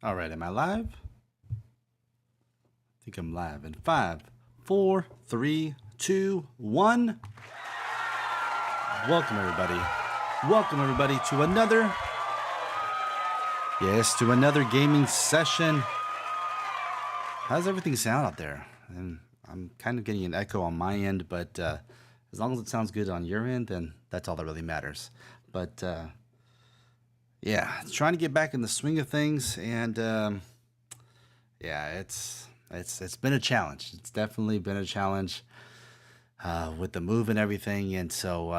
All right, am I live? I think I'm live in 5, 4, 3, 2, 1. Welcome everybody. Welcome everybody to another gaming session. How's everything sound out there? And I'm kind of getting an echo on my end, but as long as it sounds good on your end, then that's all that really matters. But yeah, trying to get back in the swing of things, and yeah, it's been a challenge. It's definitely been a challenge with the move and everything, and so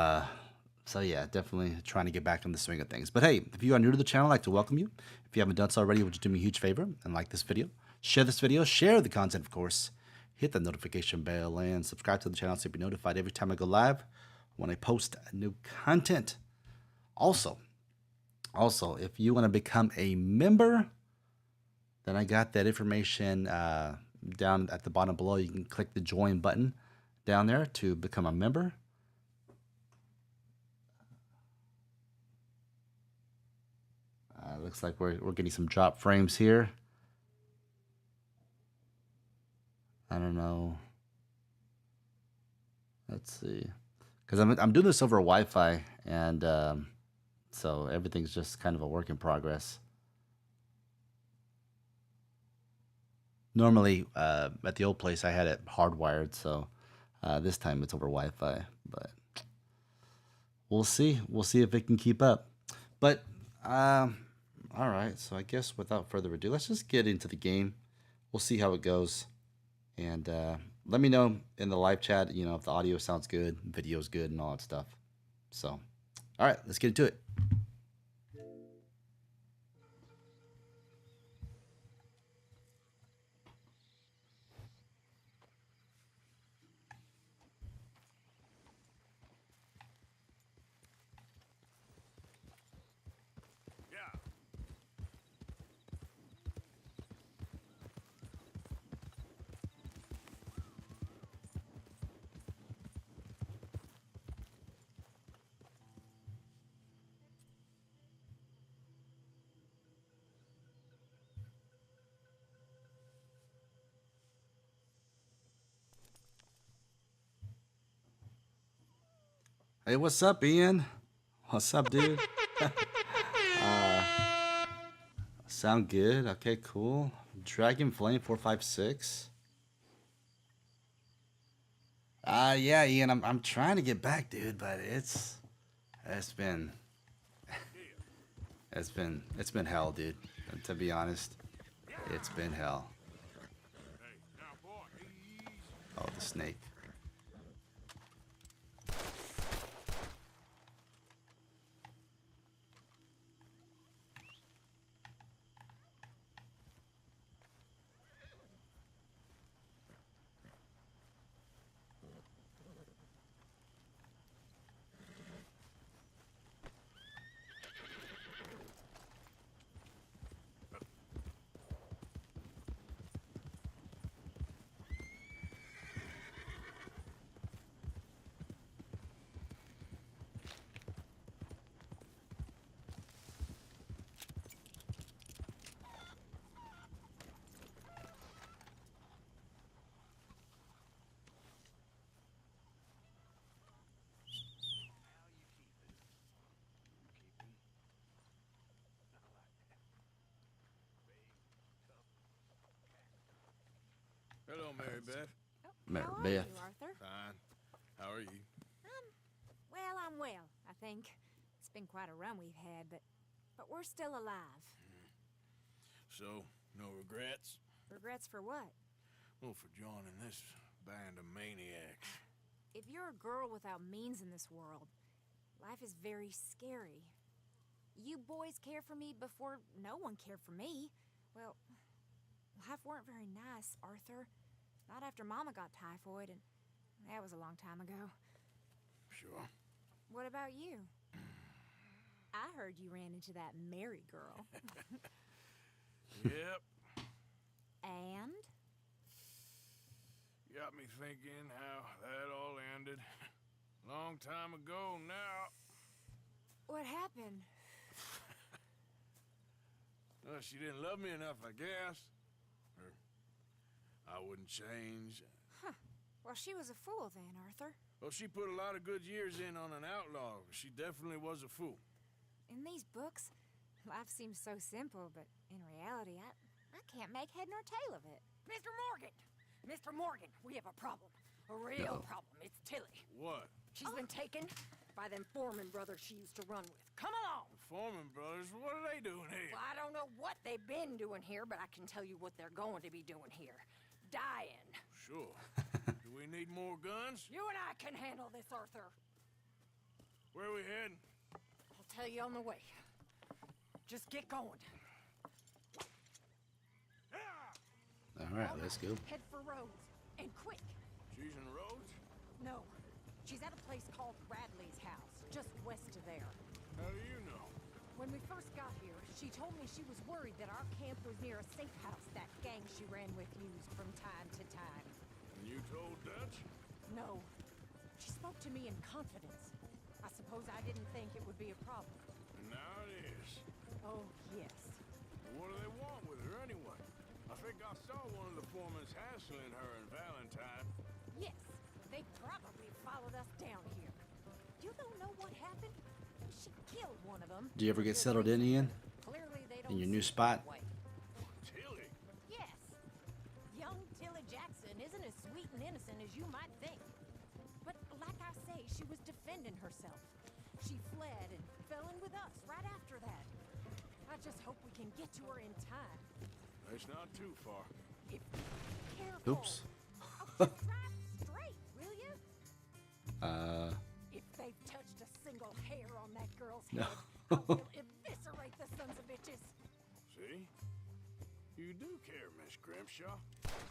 yeah, definitely trying to get back in the swing of things. But hey, if you are new to the channel, I'd like to welcome you. If you haven't done so already, would you do me a huge favor and like this video, share this video, share the content, of course, hit the notification bell, and subscribe to the channel so you'll be notified every time I go live when I post new content. Also, if you want to become a member, then I got that information down at the bottom below. You can click the join button down there to become a member. Looks like we're getting some drop frames here. I don't know. Let's see, because I'm doing this over Wi-Fi, and so everything's just kind of a work in progress. Normally, at the old place, I had it hardwired, so this time it's over Wi-Fi. But we'll see. We'll see if it can keep up. But all right. So I guess without further ado, let's just get into the game. We'll see how it goes, and let me know in the live chat, you know, if the audio sounds good, video's good, and all that stuff. So, all right, let's get into it. Hey, what's up, Ian? What's up, dude? Sound good? Okay, cool. Dragon Flame 456. Yeah, Ian, I'm trying to get back, dude, but it's been hell, dude. To be honest, it's been hell. Oh, the snake. Hello, Mary Beth. Oh, Mary how are Beth. you, Arthur? Fine. How are you? I'm well, I think. It's been quite a run we've had, but we're still alive. So, no regrets? Regrets for what? Well, for joining this band of maniacs. If you're a girl without means in this world, life is very scary. You boys cared for me before no one cared for me. Well, life weren't very nice, Arthur. Not after Mama got typhoid, and that was a long time ago. Sure. What about you? I heard you ran into that Mary girl. Yep. And? Got me thinking how that all ended. Long time ago now. What happened? Well, she didn't love me enough, I guess. Or I wouldn't change. Huh. Well, she was a fool then, Arthur. Well, she put a lot of good years in on an outlaw. She definitely was a fool. In these books, life seems so simple, but in reality, I can't make head nor tail of it. Mr. Morgan! Mr. Morgan, we have a problem. A real problem. It's Tilly. What? She's been taken by them Foreman brothers she used to run with. Come along! The Foreman brothers, what are they doing here? Well, I don't know what they've been doing here, but I can tell you what they're going to be doing here. Dying. Sure. Do we need more guns? You and I can handle this, Arthur. Where are we heading? I'll tell you on the way. Just get going. All right, let's go. Head for Rhodes, and quick. She's in Rhodes? No, she's at a place called Radley's house, just west of there. How do you know? When we first got here, she told me she was worried that our camp was near a safe house that gang she ran with used from time to time. And you told Dutch? No. She spoke to me in confidence. I suppose I didn't think it would be a problem. And now it is. Oh, yes. What do they want with her anyway? I think I saw one of the foremans hassling her and Valentine. Yes, they probably followed us down here. You don't know what happened? She killed one of them. Do you ever get settled in, Ian? Clearly they don't In your see new it spot? that way. Tilly? Yes. Young Tilly Jackson isn't as sweet and innocent as you might think. But like I say, she was defending herself. She fled and fell in with us right after that. I just hope we can get to her in time. It's not too far. If careful. Oops. Oh, drive straight, will you? If they've touched a single hair on that girl's No. head, I will eviscerate the sons of bitches. See? You do care, Miss Grimshaw.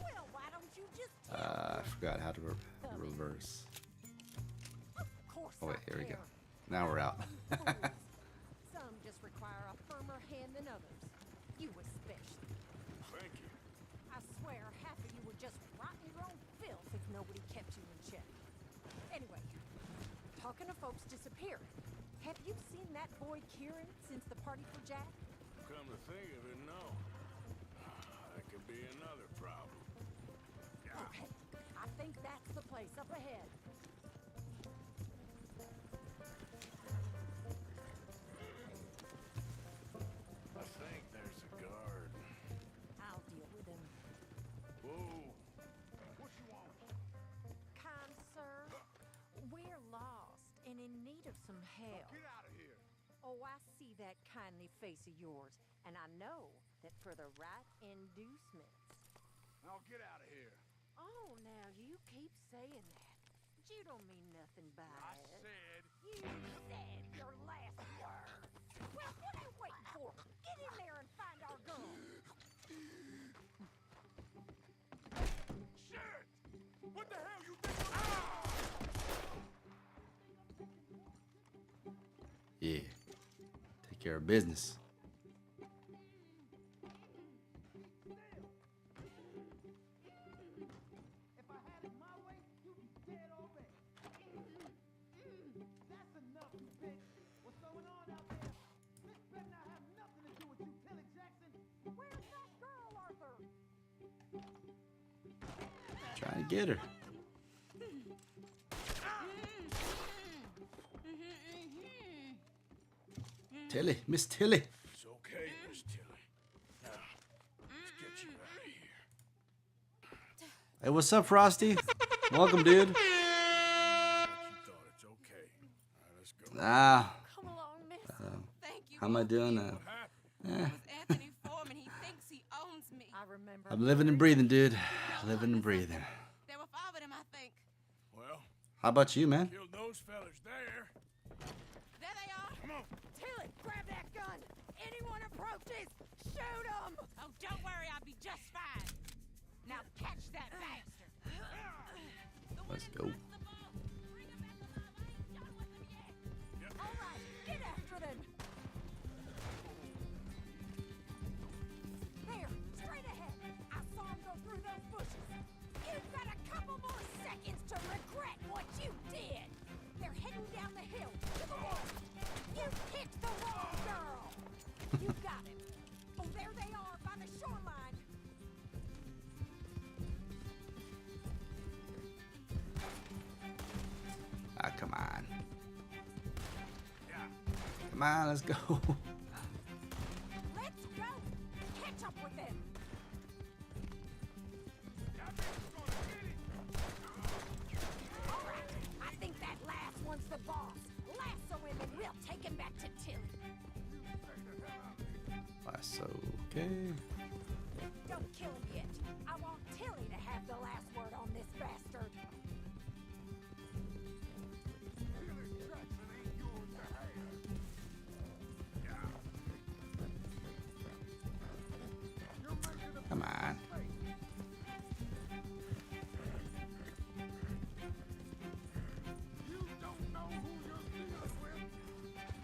Well, why don't you just tell I me? forgot how to reverse. Of course Oh, wait, I here we go. care. Now we're out. Fools. Some just require a firmer hand than others. You especially. Thank you. I swear half of you would just rot in your own filth if nobody kept you in check. Anyway, talking to folks disappearing. Have you seen that boy Kieran since the party for Jack? Come to think of it, no. That could be another problem. Okay, I think that's the place up ahead. I think there's a guard. I'll deal with him. Whoa. What you want? Kind sir, we're lost and in need of some help. Get out of here. Oh, I see that kindly face of yours, and I know that for the right inducements. Now get out of here. Oh, now you keep saying that. But you don't mean nothing by I it. said. You said your last word. Well, what are you waiting for? Get in there and find our girl. Shit! What the hell you think? Yeah. Take care of business. If I had it my way, you'd be dead already. That's enough, you bitch. What's going on out there? This better not have nothing to do with you, Tilly Jackson. Where's that girl, Arthur? Trying to get her. Tilly, Miss Tilly. It's okay, Miss Tilly. Now, let's get you out of here. Hey, what's up, Frosty? Welcome, dude. But you thought it's okay. All right, let's go. Ah, Come along, miss. Thank you. how am I doing now? What happened? It was Anthony Foreman. He thinks he owns me. I remember. I'm living and breathing, dude. Living and breathing. There were 5 of them, I think. Well, How about you, man? killed those fellas there. There they are. Come on. Tilly, grab that gun. Anyone approaches, shoot them. Oh, don't worry. I'll be just fine. Now catch that bastard. The one Let's in go. front of the ball. Bring him back alive. I ain't done with him yet. All right, get after them. There, straight ahead. I saw him go through those bushes. You've got a couple more seconds to regret what you did. They're heading down the hill to the wall. You picked the wrong girl. You got him. Oh, there Come on, let's go. Let's go! Catch up with them! Alright, I think that last one's the boss. Lasso him and we'll take him back to Tilly. Lasso, okay. Don't kill him yet. I want Tilly to have the last word on this bastard. Come on.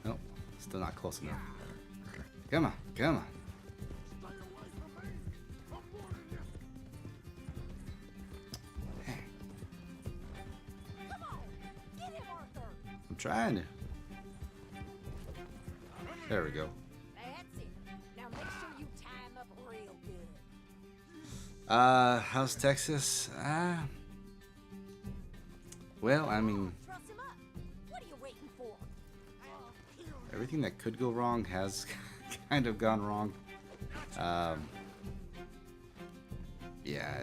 Nope, still not close enough. Come on, come on. Come on! Get him, Arthur! I'm trying to. There we go. That's it. Now make sure you tie him up real good. How's Texas? Well, I mean, Truss him up. What are you waiting for? everything that could go wrong has kind of gone wrong. Yeah,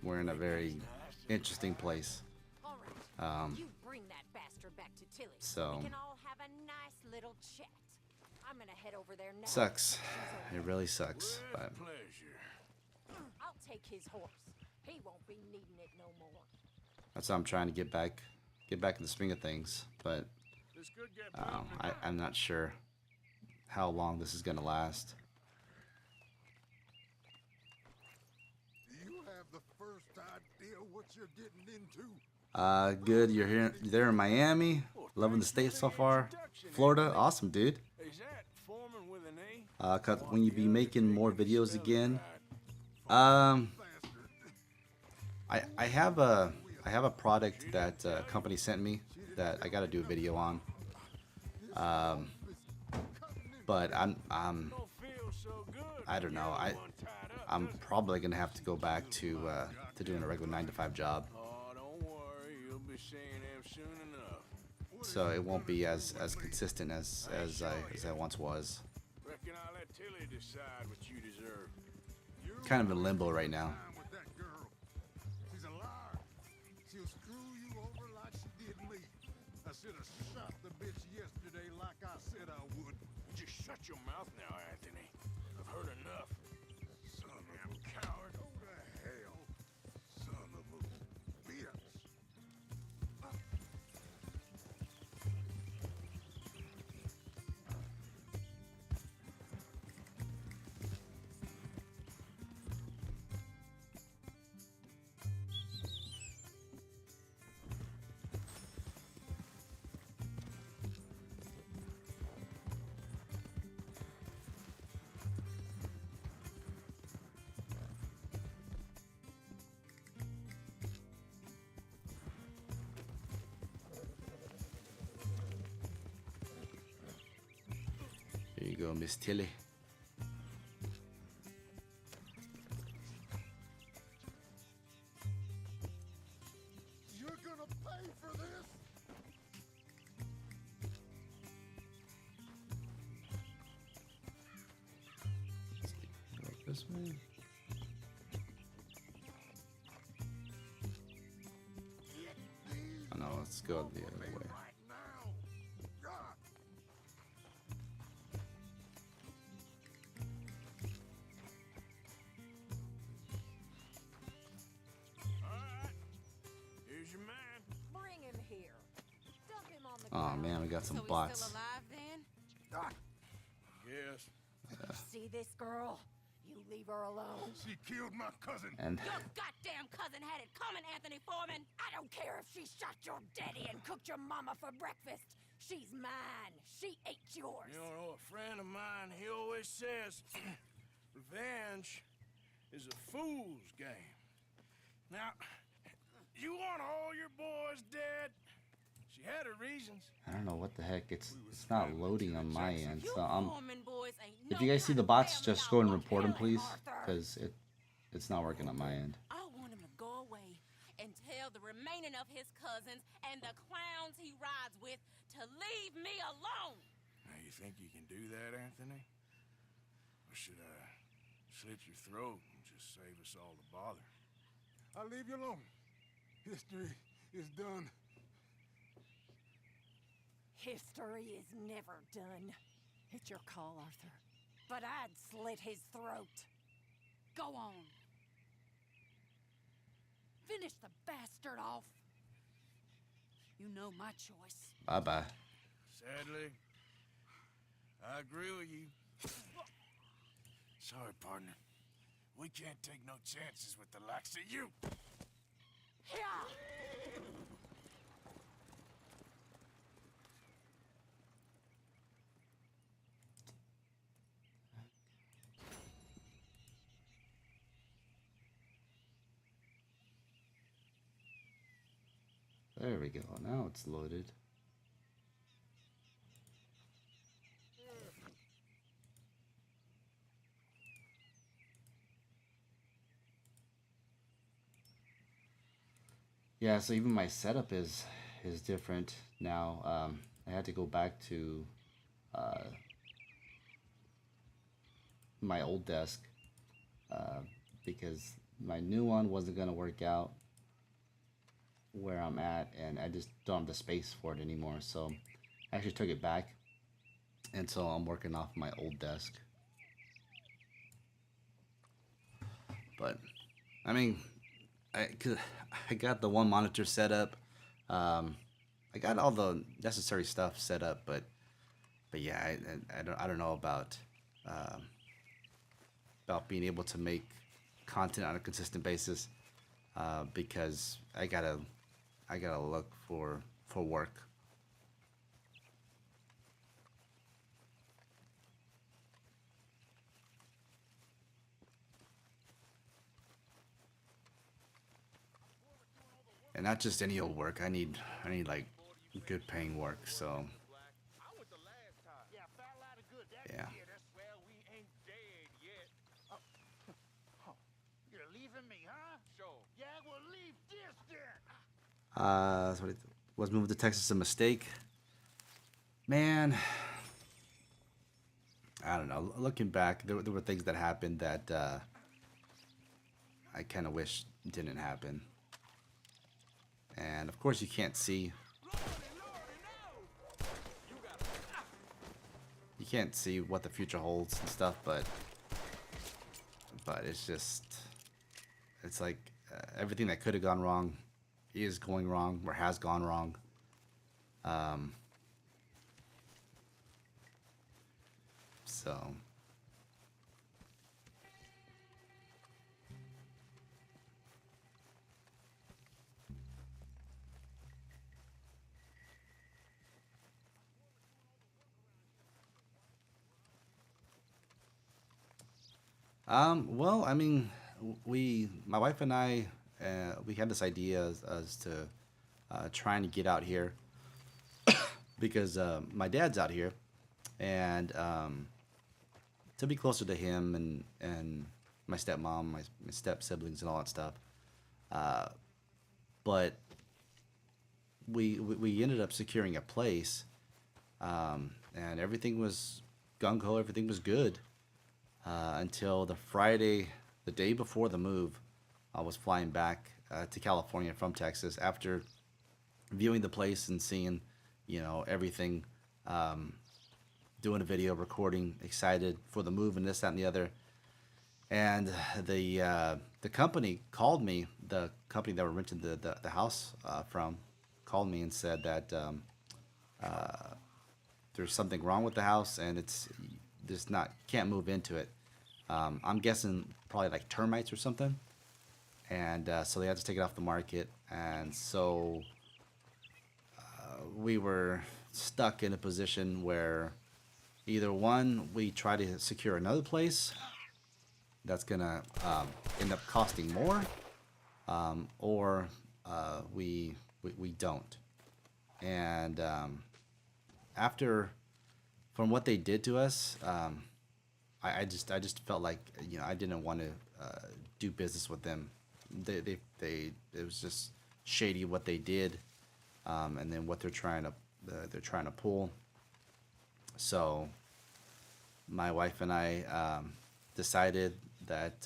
we're in a very interesting place. All right. Um, You bring that bastard back to Tilly. so- We can all have a nice little chat. I'm gonna head over there now. Sucks. It really sucks. But Pleasure. I'll take his horse. He won't be needing it no more. that's why I'm trying to get back in the swing of things. But This could get I'm not sure how long this is gonna last. Do you have the first idea what you're getting into? Good. You're here. You're there in Miami. Loving the state so far. Florida, awesome, dude. Is that Foreman with an A? 'Cause when you be making more videos again, Bastard. I have a product that a company sent me that I got to do a video on. But I'm Don't feel so good. I don't know. One tied up. I'm probably gonna have to go back to doing a regular 9-to-5 job. Oh, don't worry. You'll be seeing him soon enough. So it won't be as consistent as I once was. Reckon I'll let Tilly decide what you deserve. Kind of in limbo right now. Time with that girl. She's a liar. She'll screw you over like she did me. I should have shot the bitch yesterday like I said I would. Just shut your mouth now, Anthony. I've heard enough. Son of a coward. Go to hell. Son of a bitch. There you go, Miss Tilly. You're gonna pay for this. Go this way. Oh no, let's go the other way. Right now. God. All right. Here's your man. Bring him here. Dump him on the Oh ground. man, we got some So he's bots. still alive then? Yes. See this girl? You leave her alone. She killed my cousin. And Your goddamn cousin had it coming, Anthony Foreman. I don't care if she shot your daddy and cooked your mama for breakfast. She's mine. She ate yours. You know, a friend of mine, he always says, revenge is a fool's game. Now, you want all your boys dead? She had her reasons. I don't know what the heck. It's not loading on my end. You So Foreman boys ain't if no you guys see kind the of bots, family just I go and want. report them, Kill him, please, Arthur. because it's not working on my end. I want him to go away and tell the remaining of his cousins and the clowns he rides with to leave me alone! Now, you think you can do that, Anthony? Or should I slit your throat and just save us all the bother? I'll leave you alone. History is done. History is never done. It's your call, Arthur. But I'd slit his throat. Go on. Finish the bastard off. You know my choice. Bye-bye. Sadly, I agree with you. Sorry, partner. We can't take no chances with the likes of you. Yeah. There we go. Now it's loaded. Yeah, so even my setup is different now. I had to go back to my old desk because my new one wasn't gonna work out where I'm at, and I just don't have the space for it anymore. So I actually took it back, and so I'm working off my old desk. But I mean, I got the one monitor set up. I got all the necessary stuff set up, but yeah, I don't know about being able to make content on a consistent basis because I gotta look for work. And not just any old work. I need like good paying work. So Yeah, fell out of good. That yeah. that's where we ain't dead yet. Oh, you're leaving me, huh? Sure. Yeah, well, leave this then. So was moving to Texas a mistake? Man, I don't know. Looking back, there were things that happened that I kind of wish didn't happen. And of course, you can't see. You can't see what the future holds and stuff, but it's just, it's like everything that could have gone wrong is going wrong or has gone wrong. So well, I mean, my wife and I, we had this idea as to trying to get out here because my dad's out here, and to be closer to him and my stepmom, my step siblings, and all that stuff. But we ended up securing a place, and everything was gung ho, everything was good. Until the Friday, the day before the move, I was flying back to California from Texas after viewing the place and seeing, everything, doing a video, recording, excited for the move and this, that, and the other. And the company called me, the company that we're renting the house from, called me and said that there's something wrong with the house and it's can't move into it. I'm guessing probably like termites or something. And so they had to take it off the market. And so we were stuck in a position where either one, we try to secure another place that's gonna end up costing more, or we don't. And from what they did to us, I just felt like I didn't want to do business with them. It was just shady what they did, and then what they're trying to pull. So my wife and I decided that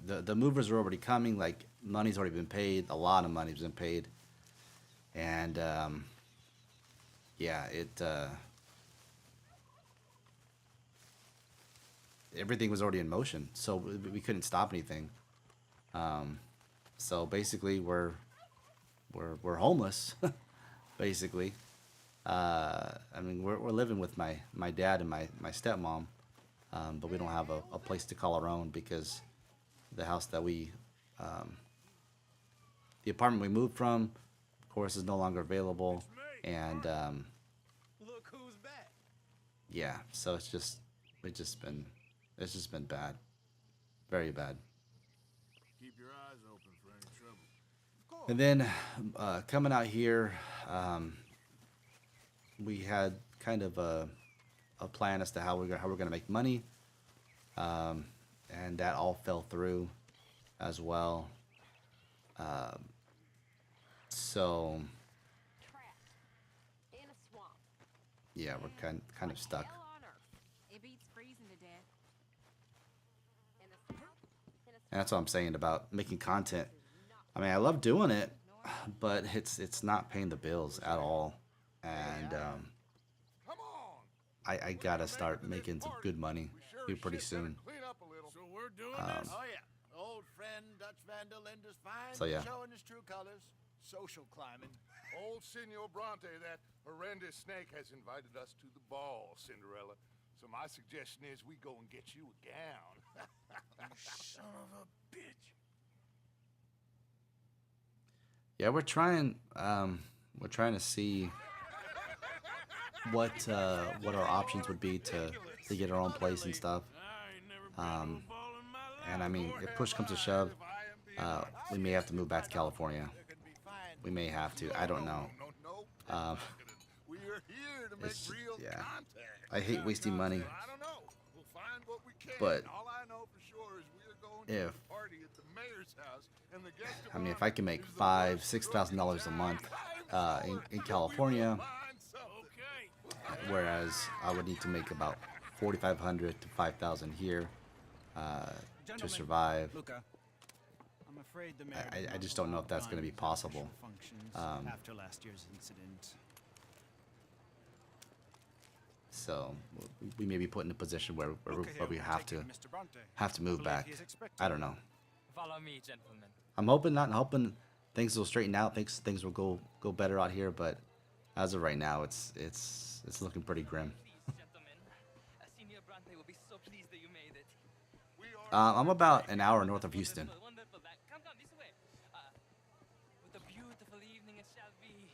the movers are already coming. Like, money's already been paid. A lot of money's been paid, and yeah, everything was already in motion, so we couldn't stop anything. So basically, we're homeless, basically. I mean, we're living with my dad and my stepmom, but we don't have a place to call our own because the house that the apartment we moved from, of course, is no longer available, and Look who's back. yeah, so it's just been bad, very bad. Keep your eyes open for any trouble. And then coming out here, we had kind of a plan as to how we're gonna make money, and that all fell through as well. So Trapped in a swamp. yeah, we're kind of stuck. Hell on earth. It beats freezing to death. In the south. In a And that's what I'm saying about making content. I mean, I love doing it, but it's not paying the bills at all, and Come on. I gotta start making some good money here pretty soon. Clean up a little. So we're doing this? Oh yeah, old friend Dutch Van der Linde's fine, So, yeah. showing his true colors. Social climbing. Old Senor Bronte, that horrendous snake, has invited us to the ball, Cinderella. So my suggestion is we go and get you a gown. Son of a bitch. Yeah, we're trying to see what our options would be to get our own place and stuff. I ain't never been to a ball in my life. And I mean, if push comes to shove, we may have to move back to California. We may have to. I don't know. No. We are here to make It's real yeah. contact. I hate wasting money, I don't know. We'll find what we can. but All I know for sure is we are going to if a party at the mayor's house, and the guest of I mean, if honor I can make is the $5,000-$6,000 a month in California, Okay. whereas I would need to make about $4,500 to $5,000 here to Gentlemen, survive. Luca, I'm afraid the mayor I just don't know if that's going to be possible. functions after last year's incident. So we may be put in a position where we have to Mr. Bronte. move Believe back. he is expected. I don't know. Follow me, gentlemen. I'm hoping things will straighten out. Things will go better out here. But as of right now, it's looking pretty grim. Please, gentlemen. Senior Bronte will be so pleased that you made it. I'm about an hour north of Houston. Wonderful, wonderful. Come, this way. What a beautiful evening it shall be.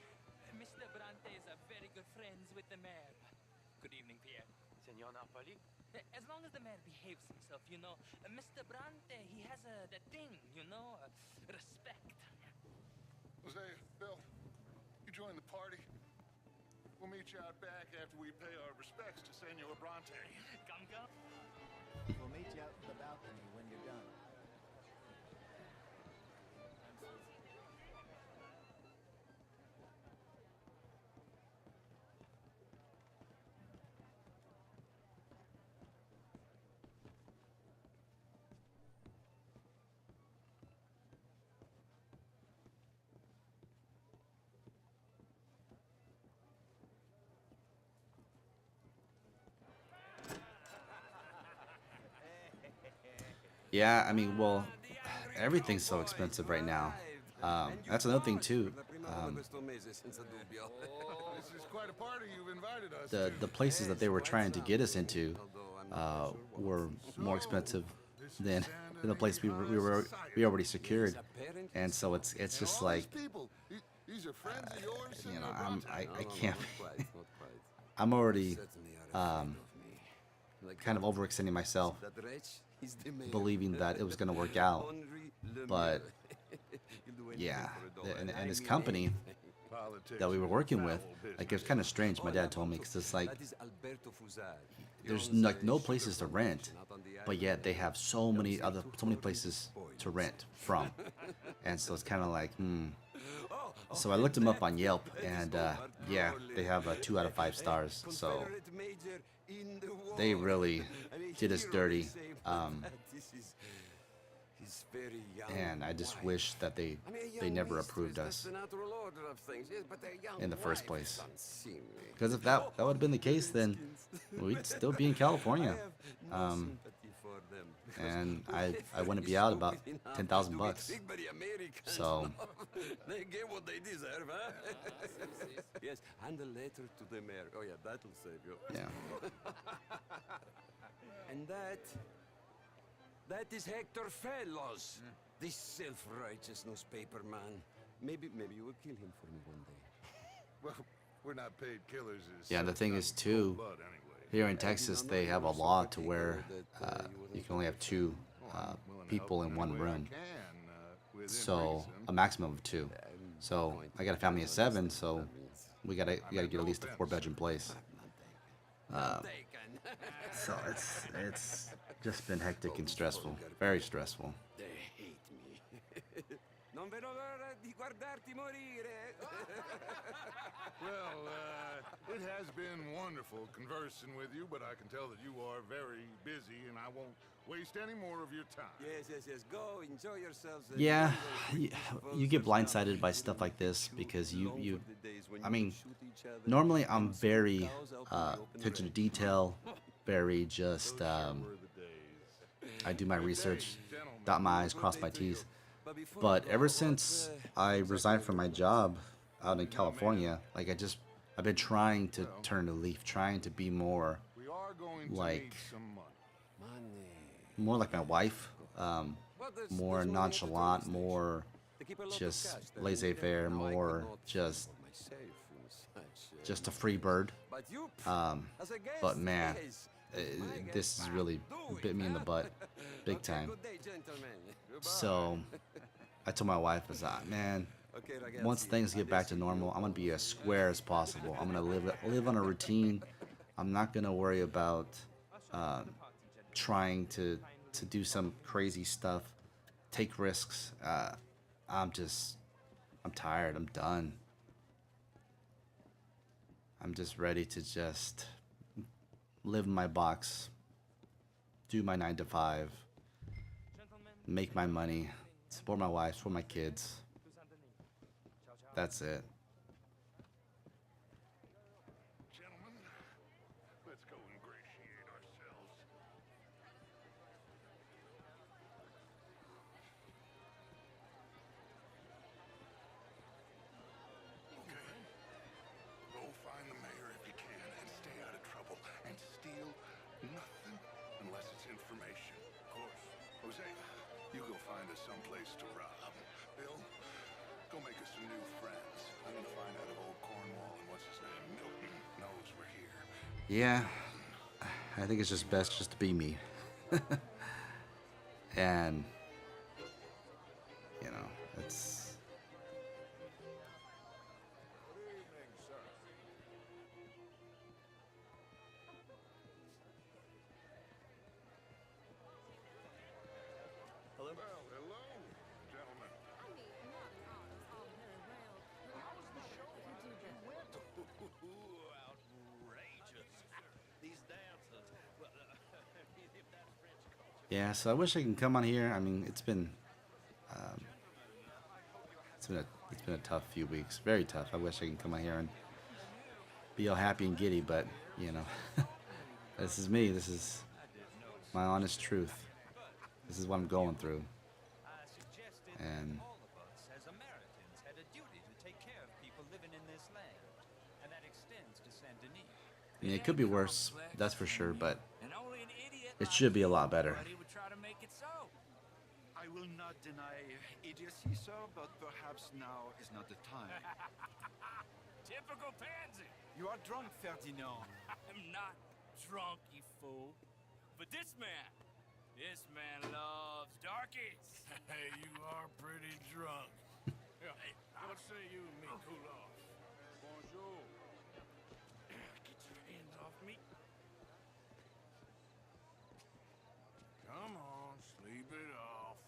Mr. Bronte is a very good friends with the mayor. Good evening, Pierre. Senor Napoli? As long as the mayor behaves himself, you know. Mr. Bronte, he has that thing, you know, respect. Jose, Bill, you join the party. We'll meet you out back after we pay our respects to Senor Bronte. Come. We'll meet you out in the balcony when you're done. Yeah, I mean, well, everything's so expensive right now. That's another thing too. This is quite a party you've invited us The places that they were trying to get us into were more expensive than the place we already secured, and so it's just like, These are friends of yours, you know, Senor Bronte? I can't. I'm already kind of overextending myself, believing that it was going to work out, but yeah, and this company that we were working with, like, it was kind of strange. My dad told me, because it's like there's like no places to rent, but yet they have so many places to rent from, and so it's kind of like, So I looked them up on Yelp, and yeah, they have 2 out of 5 stars. So they really did us dirty. And I just wish that they never approved us in the first place. Because if that would have been the case, then we'd still be in California. And I wouldn't be out about $10,000. So they get what they deserve, huh? Yes, and a letter to the mayor. Oh yeah, that'll save you. yeah. And that is Hector Fellows, this self-righteous newspaper man. Maybe you will kill him for me one day. Well, we're not paid killers. Yeah, the thing is too, here in Texas they have a law to where you can only have 2 people in one room. So a maximum of 2. So I got a family of 7, so we gotta get at least a 4-bedroom place. So it's just been hectic and stressful, very stressful. They hate me. Non vedo l'ora di guardarti morire. Well, it has been wonderful conversing with you, but I can tell that you are very busy, and I won't waste any more of your time. Yes. Go enjoy yourselves. Yeah, you get blindsided by stuff like this because I mean, normally I'm very attention to detail, very just, I do my research, dot my I's, cross my T's. But ever since I resigned from my job out in California, like I've been trying to turn a leaf, trying to be more like my wife, more nonchalant, more just laissez-faire, more just a free bird. But man, this has really bit me in the butt, big time. So I told my wife, I was like, man, once things get back to normal, I'm gonna be as square as possible. I'm gonna live on a routine. I'm not gonna worry about trying to do some crazy stuff, take risks. I'm tired. I'm done. I'm just ready to just live in my box, do my 9 to 5, make my money, support my wife, support my kids. That's it. Gentlemen, let's go ingratiate ourselves. Okay. Go find the mayor if you can and stay out of trouble and steal nothing unless it's information. Of course. Jose, you go find us someplace to rob. Bill, go make us some new friends. I'm gonna find out if old Cornwall and what's his name, Milton, knows we're here. Yeah, I think it's just best just to be me. And, you know, it's... Well, hello, gentlemen. Yeah, so I wish I can come on here. I mean, it's been a tough few weeks, very tough. I wish I can come on here and be all happy and giddy, but you know, this is me. This is my honest truth. This is what I'm going through, and I mean, it could be worse, that's for sure, but it should be a lot better. I will not deny idiocy, sir, but perhaps now is not the time. Typical pansy. You are drunk, Ferdinand. I'm not drunk, you fool. But this man loves darkies. Hey, you are pretty drunk. Hey, what say you and me cool off? Bonjour. Get your hands off me. Come on, sleep it off.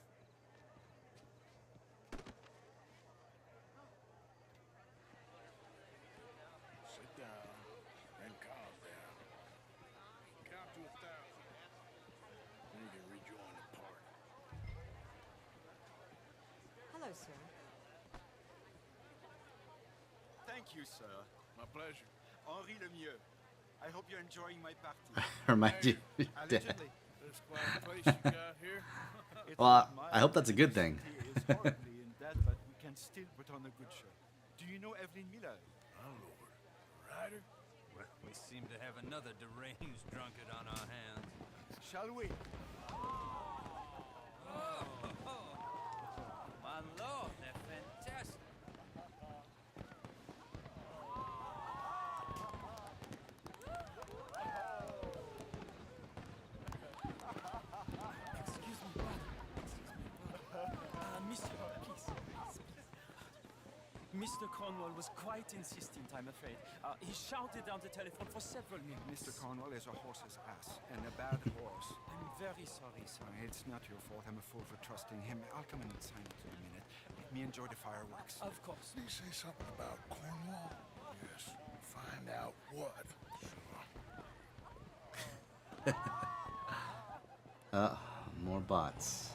Thank you, sir. My pleasure. Henri Lemieux. I hope you're enjoying my party. Remind you, Dad. Allegedly. This quiet place you got here? It's Well, not I hope that's a good The thing. city is horribly in debt, but we can still put on a good show. Do you know Evelyn Miller? My lord. Ryder? Well, we seem to have another deranged drunkard on our hands. Shall we? My lord, they're fantastic. Excuse me, brother. Monsieur, please. Mr. Cornwall was quite insistent, I'm afraid. He shouted down the telephone for several minutes. Mr. Cornwall is a horse's ass, and a bad horse. I'm very sorry, sir. It's not your fault. I'm a fool for trusting him. I'll come in and sign it in a minute. Let me enjoy the fireworks. Of course. Did he say something about Cornwall? Yes. Find out what. More bots.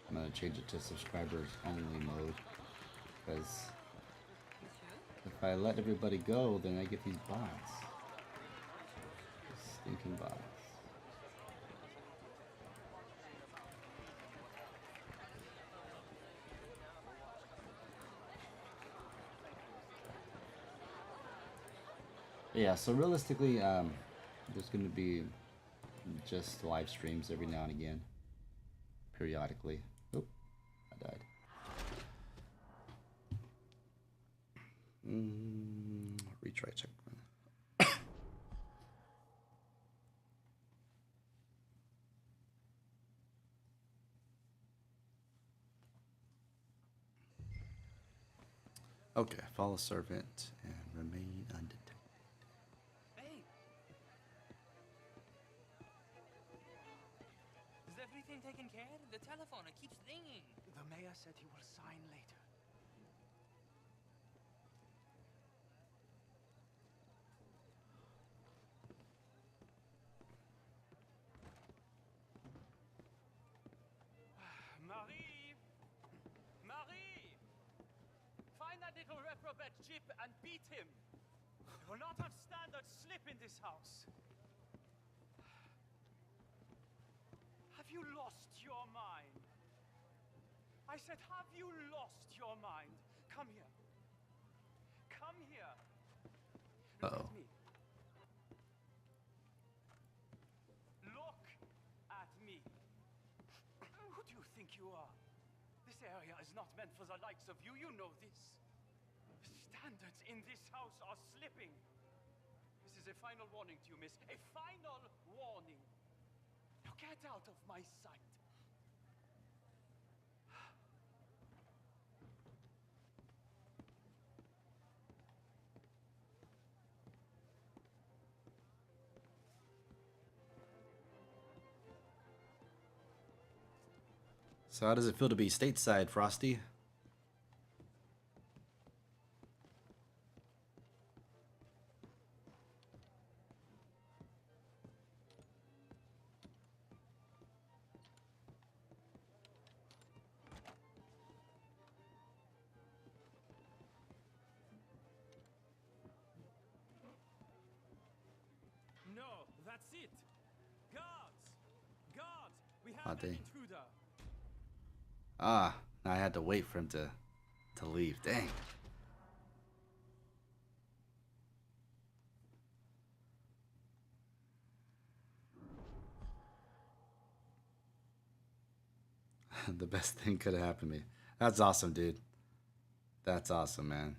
I'm gonna change it to subscribers only mode, because if I let everybody go, then I get these bots. These stinking bots. Yeah, so realistically, there's gonna be just live streams every now and again, periodically. Oop, I died. Retry check. Okay, follow servant and remain undetected. Hey! Is everything taken care of? The telephone, it keeps ringing. The mayor said he will sign later. Marie! Marie! Find that little reprobate Jip and beat him. We will not have standard slip in this house. Have you lost your mind? I said, have you lost your mind? Come here. Come here. Look Uh-oh. at me. Look at me. Who do you think you are? This area is not meant for the likes of you. You know this. Standards in this house are slipping. This is a final warning to you, miss. A final warning. Now get out of my sight. So how does it feel to be stateside, Frosty? No, that's it. Guards! Guards! We Oh, have an dang. intruder. Ah, I had to wait for him to leave. Dang. The best thing could have happened to me. That's awesome, dude. That's awesome, man.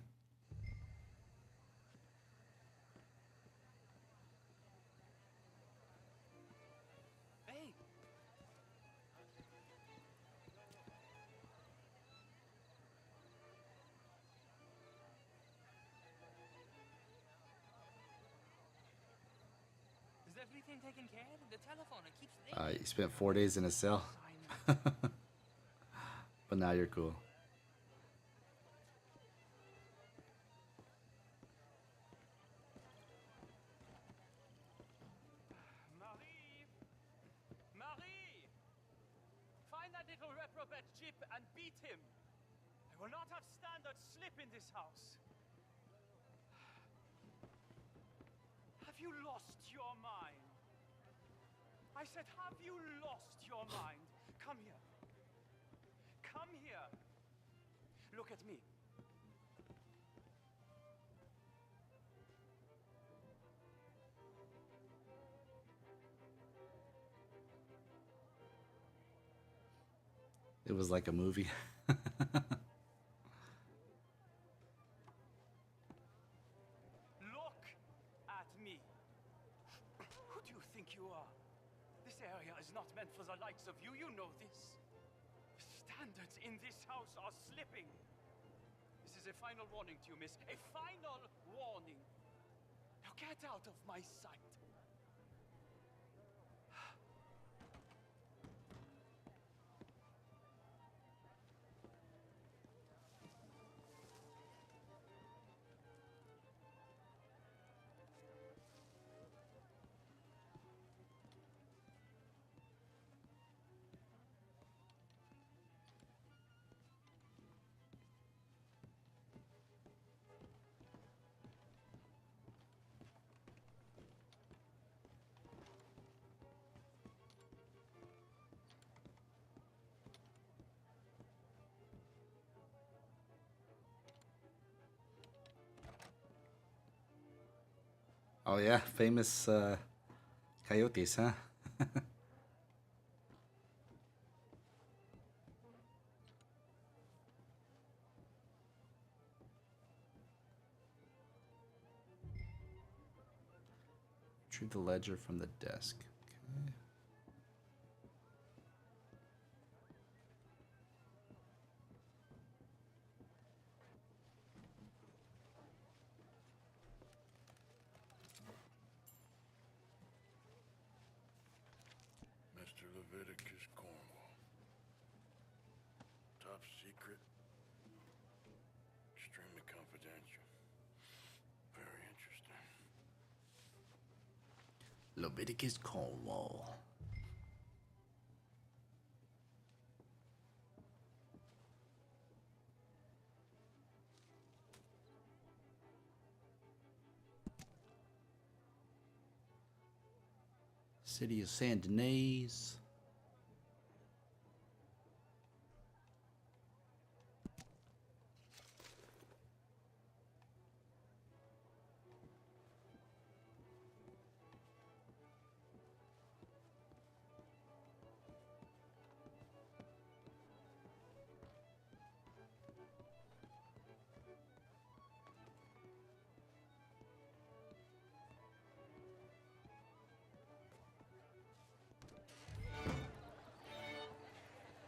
Hey! taken care of the telephone. It keeps ringing. You spent 4 days in a cell. But now you're cool. Marie! Marie! Find that little reprobate Chip and beat him. I will not have standard slip in this house. Have you lost your mind? I said, have you lost your mind? Come here. Come here. Look at me. It was like a movie. Look at me. Who do you think you are? This area is not meant for the likes of you. You know this. Standards in this house are slipping. This is a final warning to you, miss. A final warning. Now get out of my sight. Oh yeah, famous coyotes, huh? Retrieve the ledger from the desk. Okay. Mr. Leviticus Cornwall. Top secret. Extremely confidential. Very interesting. Leviticus Cornwall. City of Saint Denis.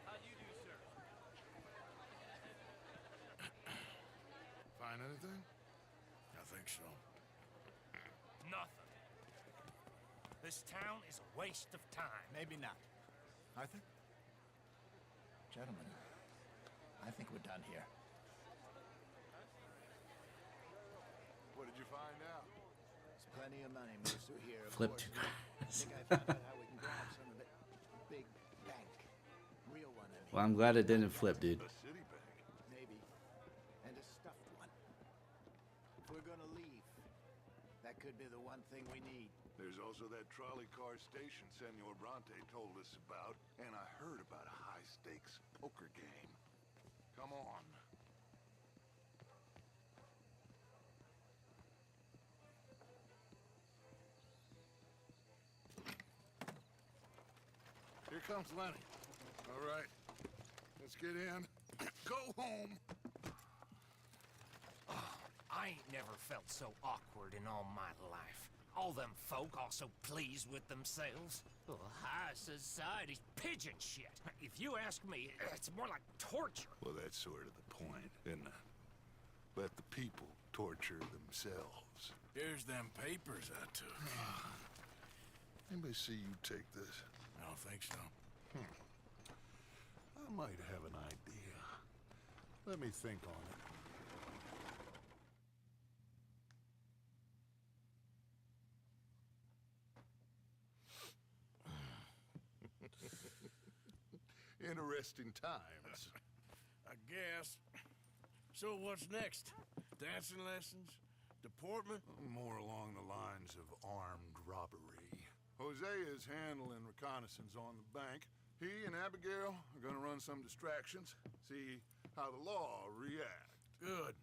How do you do, sir? Find anything? I think so. Nothing. This town is a waste of time. Maybe not. Arthur? Gentlemen, I think we're done here. What did you find out? There's plenty of money moves through here, of Flipped. course. I think I found out how we can grab some of it. Big bank. Real one, I mean. Well, I'm glad it didn't flip, dude. A city bank. Maybe. And a stuffed one. If we're gonna leave, that could be the one thing we need. There's also that trolley car station Senor Bronte told us about, and I heard about a high-stakes poker game. Come on. Here comes Lenny. All right. Let's get in. Go home. I ain't never felt so awkward in all my life. All them folk all so pleased with themselves. Oh, high society's pigeon shit. If you ask me, it's more like torture. Well, that's sort of the point, isn't it? Let the people torture themselves. Here's them papers I took. Anybody see you take this? I don't think so. I might have an idea. Let me think on it. Interesting times. I guess. So what's next? Dancing lessons? Deportment? More along the lines of armed robbery. Hosea is handling reconnaissance on the bank. He and Abigail are gonna run some distractions, see how the law react. Good.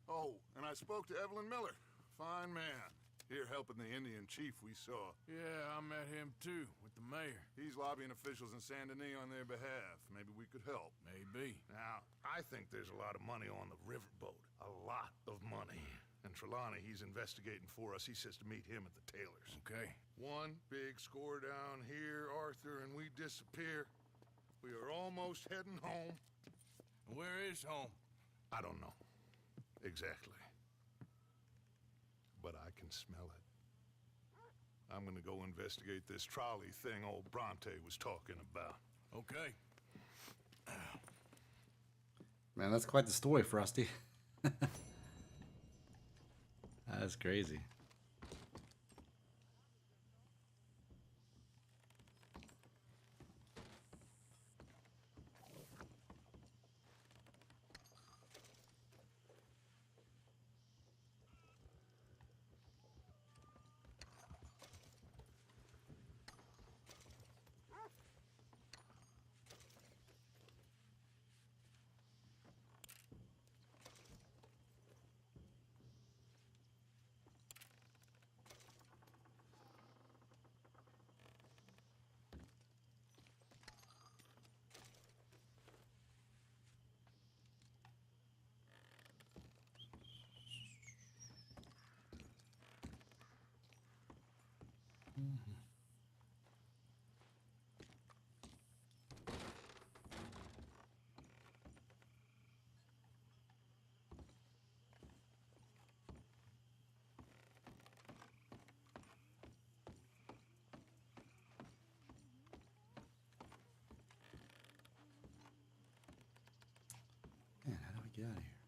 Oh, and I spoke to Evelyn Miller. Fine man. Here helping the Indian chief we saw. Yeah, I met him too, with the mayor. He's lobbying officials in Saint Denis on their behalf. Maybe we could help. Maybe. Now, I think there's a lot of money on the riverboat. A lot of money. And Trelawney, he's investigating for us. He says to meet him at the Taylors. Okay. One big score down here, Arthur, and we disappear. We are almost heading home. Where is home? I don't know. Exactly. But I can smell it. I'm gonna go investigate this trolley thing old Bronte was talking about. Okay. Man, that's quite the story, Frosty. That's crazy. Man, how do we get out of here?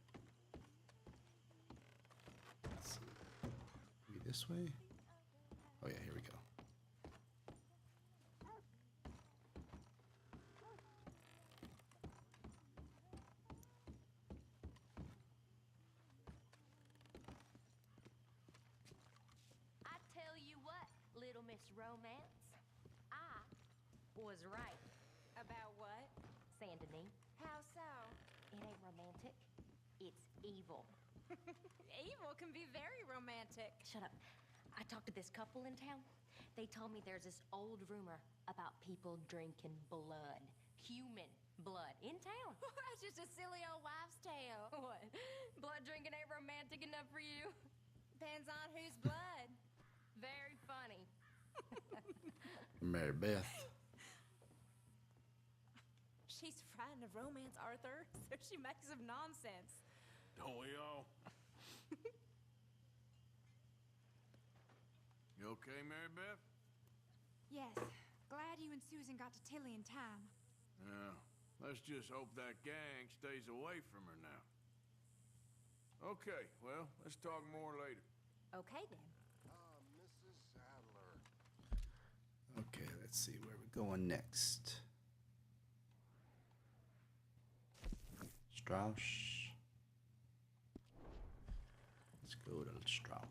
Let's see. Maybe this way? Oh yeah, here we go. I tell you what, Little Miss Romance, I was right. About what? Saint Denis. How so? It ain't romantic. It's evil. Evil can be very romantic. Shut up. I talked to this couple in town. They told me there's this old rumor about people drinking blood. Human blood. In town. That's just a silly old wives' tale. What? Blood drinking ain't romantic enough for you? Depends on whose blood. Very funny. Mary Beth. She's frightened of romance, Arthur, so she makes up nonsense. Don't we all? You okay, Mary Beth? Yes. Glad you and Susan got to Tilly in time. Yeah. Let's just hope that gang stays away from her now. Okay, well, let's talk more later. Okay, then. Mrs. Sadler. Okay, let's see where we're going next. Strauss. Let's go to Strauss.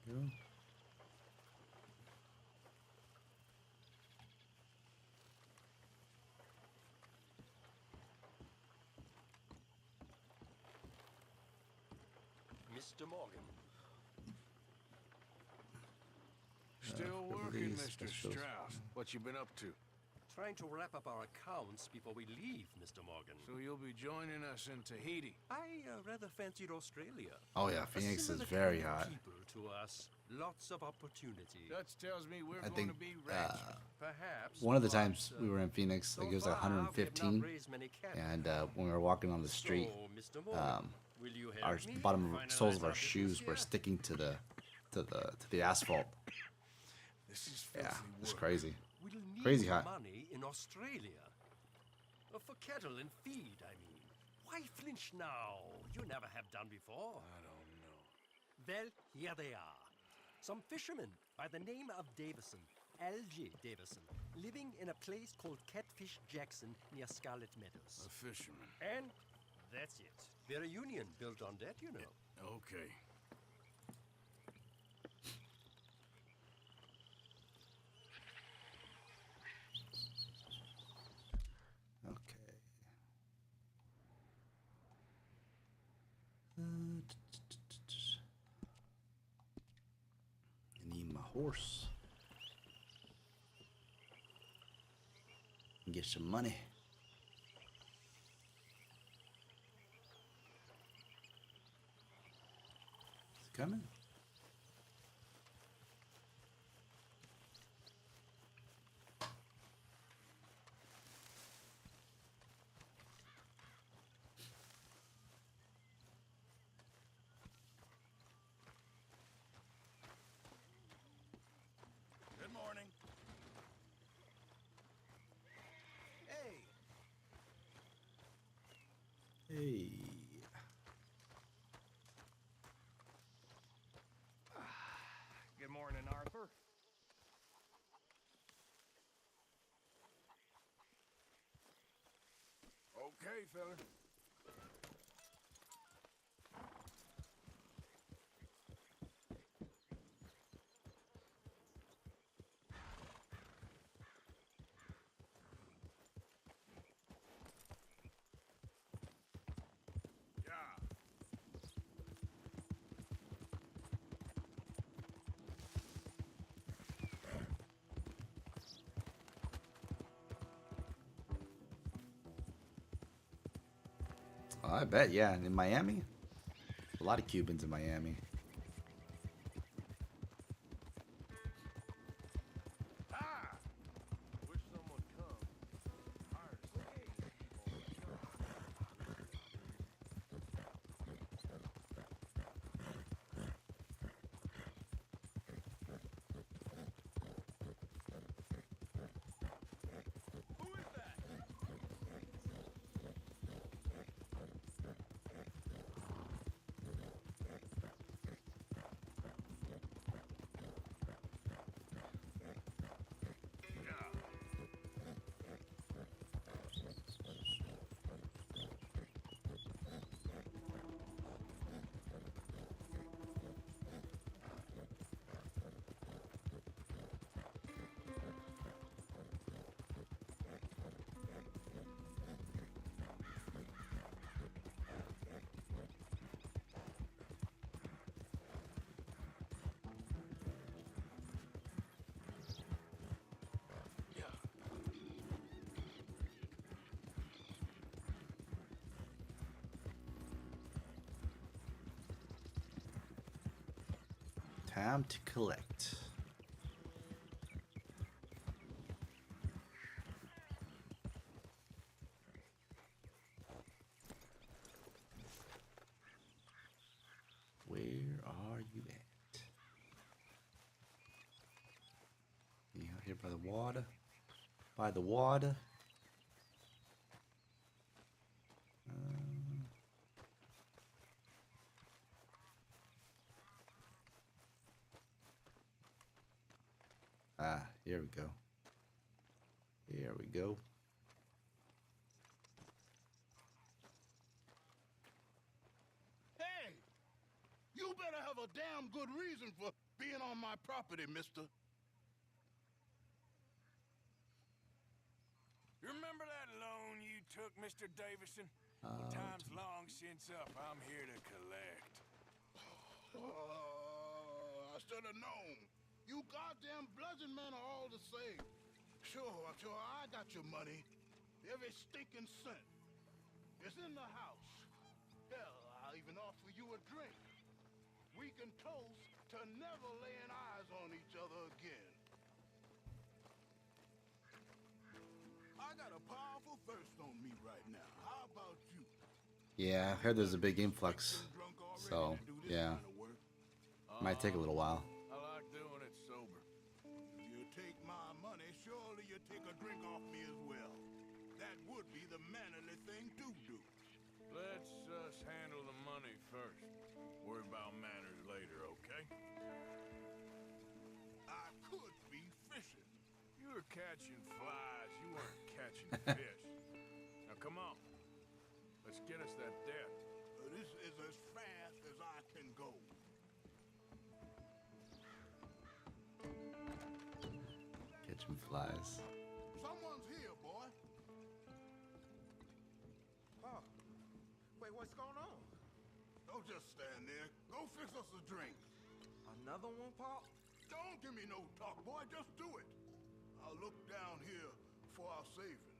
Go. Mr. Morgan. Still working, Mr. Strauss. What you been up to? Trying to wrap up our accounts before we leave, Mr. Morgan. So you'll be joining us in Tahiti? I rather fancied Australia. Oh yeah, Phoenix is very hot. People to us, lots of opportunity. Dutch tells me we're I going think to be rich. Perhaps. one of the times we were in Phoenix, it was 115, and when we were walking on the street, our the bottom of soles of our shoes were sticking to the asphalt. This is Yeah, filthy it's work. crazy. We'll need Crazy hot. money in Australia. For cattle and feed, I mean. Why flinch now? You never have done before. I don't know. Well, here they are. Some fishermen by the name of Davison, L.J. Davison, living in a place called Catfish Jackson near Scarlet Meadows. A fisherman. And that's it. Their union built on that, you know. Okay. Okay. I need my horse. Get some money. Is it coming? Good morning. Hey, Hey. Good morning, Arthur. Okay, fella. Yeah. Oh, I bet, yeah. In Miami, a lot of Cubans in Miami. Ah! Wish someone come. Hired Who is that? Time to collect. Where are you at? You out here by the water? By the water? Here we go. Here we go. Hey! You better have a damn good reason for being on my property, mister. You remember that loan you took, Mr. Davison? Well, time's long since up. I'm here to collect. I should have known. You goddamn bludgeon men are all the same. Sure, I got your money. Every stinking cent. It's in the house. Hell, I'll even offer you a drink. We can toast to never laying eyes on each other again. I got a powerful thirst on me right now. How about you? Yeah, I heard there's a big influx. So, yeah. Might take a little while. I like doing it sober. If you take my money, surely you take a drink off me as well. That would be the mannerly thing to do. Let's us handle the money first. Worry about manners later, okay? I could be fishing. You were catching flies. You weren't catching fish. Now come on. Let's get us that debt. This is as fast as I can go. Catching flies. Someone's here, boy. Oh. Wait, what's going on? Don't just stand there. Go fix us a drink. Another one, Pop? Don't give me no talk, boy. Just do it. I'll look down here for our savings.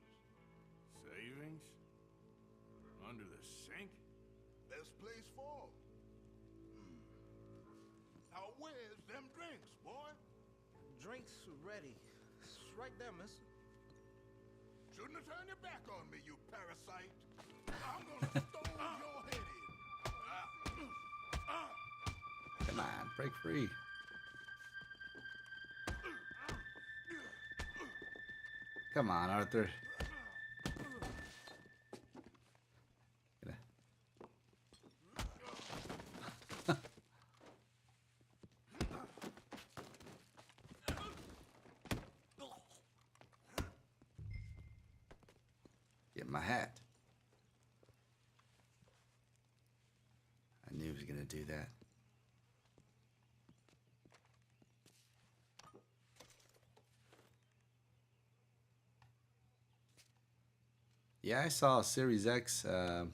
Savings? Under the sink? Best place for 'em. Now where's them drinks, boy? Drinks ready. It's right there, mister. Shouldn't have turned your back on me, you parasite. I'm gonna stone your head in. Come on, break free. Come on, Arthur. Get my hat. I knew he was gonna do that. Yeah, I saw Series X on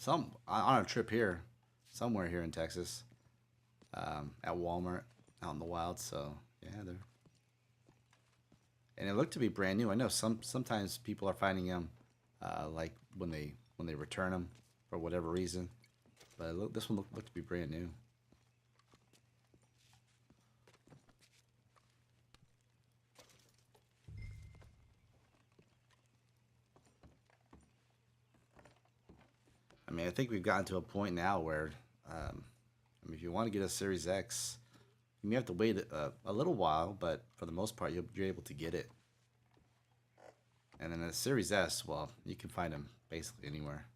a trip here, somewhere here in Texas, at Walmart out in the wild. So yeah, and it looked to be brand new. I know sometimes people are finding them like when they return them for whatever reason, but this one looked to be brand new. I mean, I think we've gotten to a point now where, if you want to get a Series X, you may have to wait a little while, but for the most part, you're able to get it. And then a Series S, well, you can find them basically anywhere.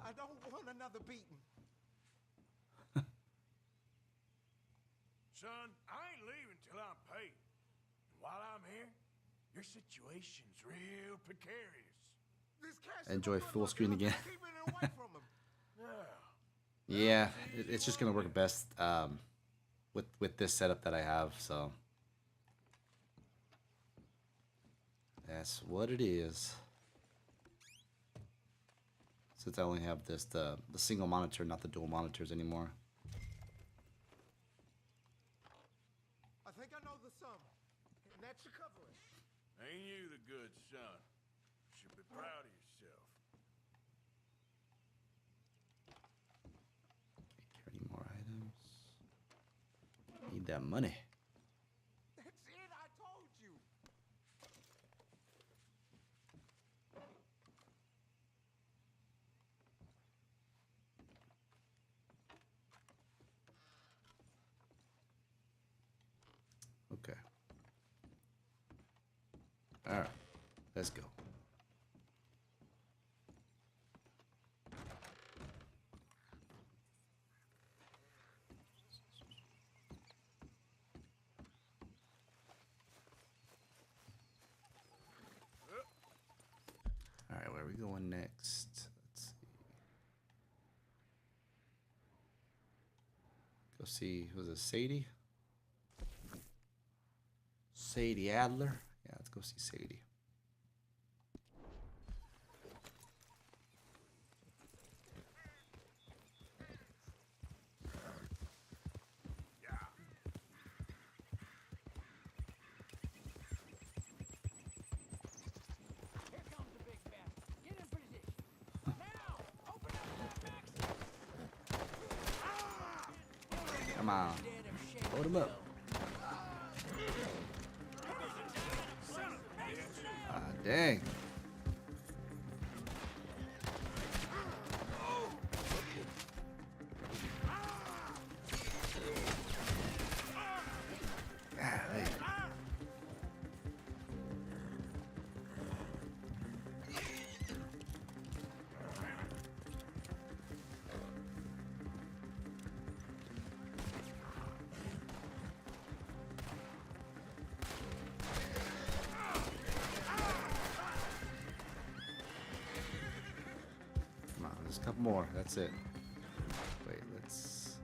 I don't want another beating. Son, I ain't leaving till I'm paid. And while I'm here, your situation's real precarious. This cash Enjoy full screen again. keeping it away from him. Yeah, it's just gonna work best with this setup that I have. So that's what it is. Since I only have the single monitor, not the dual monitors anymore. I think I know the sum, and that should cover it. Ain't you the good son? Should be proud of yourself. Carry more items. Need that money. That's it, I told you. Okay. All right, let's go. All right, where are we going next? Let's see. Go see, was it Sadie? Sadie Adler? Yeah, let's go see Sadie. Come on. Load him up. Ah, dang. Golly. Come on, there's a couple more. That's it. Wait, let's.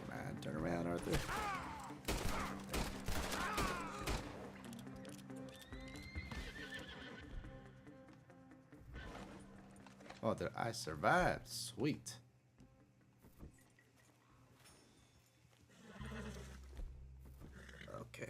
Come on, turn around, Arthur. Oh, I survived. Sweet. Okay.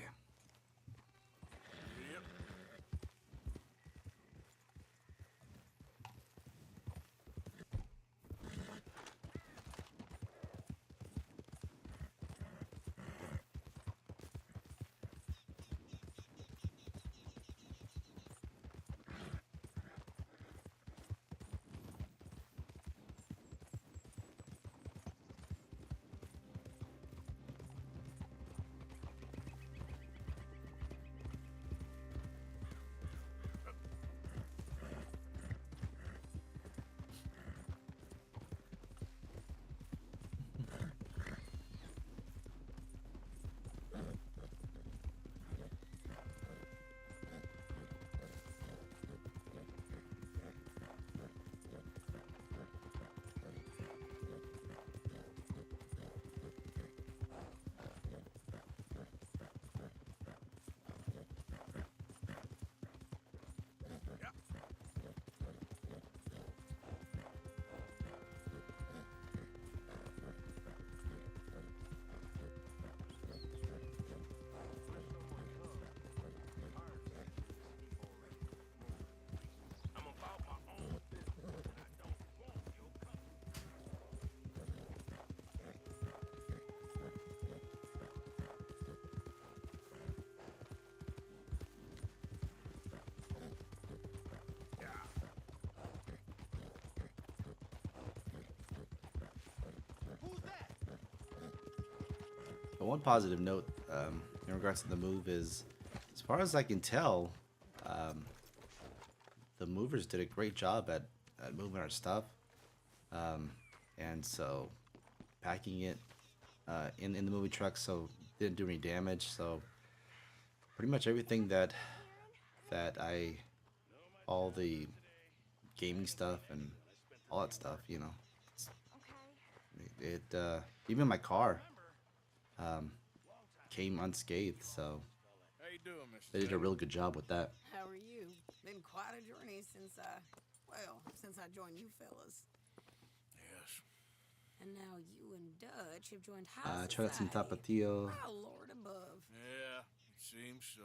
But one positive note in regards to the move is, as far as I can tell, the movers did a great job at moving our stuff. And so packing it in the moving truck so it didn't do any damage. So pretty much everything that all the gaming stuff and all that stuff, you know, it even my car came unscathed, so they did a real good job with that. How are you? Been quite a journey since I joined you fellas. Yes. And now you and Dutch have joined high Try some society. tapatio. Oh, Lord above. Yeah, it seems so.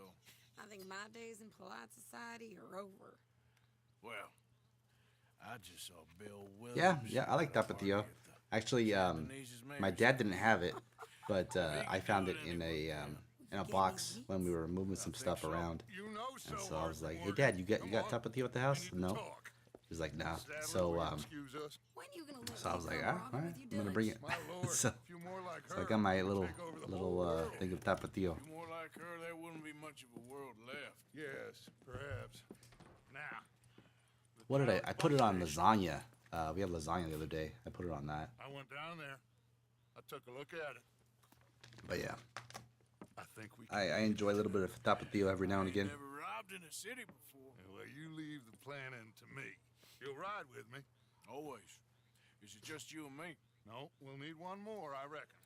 I think my days in polite society are over. Well, I just saw Bill Williams. Yeah, I like tapatio. Actually, my dad didn't have it, but I found it in a box when we were moving some stuff around. And so I was like, "Hey, Dad, you got tapatio at the house?" No. He's like, nah. Sadler, So will you excuse us? When you gonna let so I me was like, come all robbing right, with you I'm gonna bring it. My lord, so, a few more like so her, I got my we'll little take over the whole world. thing of tapatio. If more like her, there wouldn't be much of a world left. Yes, perhaps. Now, What did I put it on lasagna. We had lasagna the other day. I put it on that. I went down there. I took a look at it. But yeah, I think we I enjoy a little bit of tapatio every now and again. Never robbed in a city before. Well, you leave the planning to me. You'll ride with me? Always. Is it just you and me? No, we'll need one more, I reckon.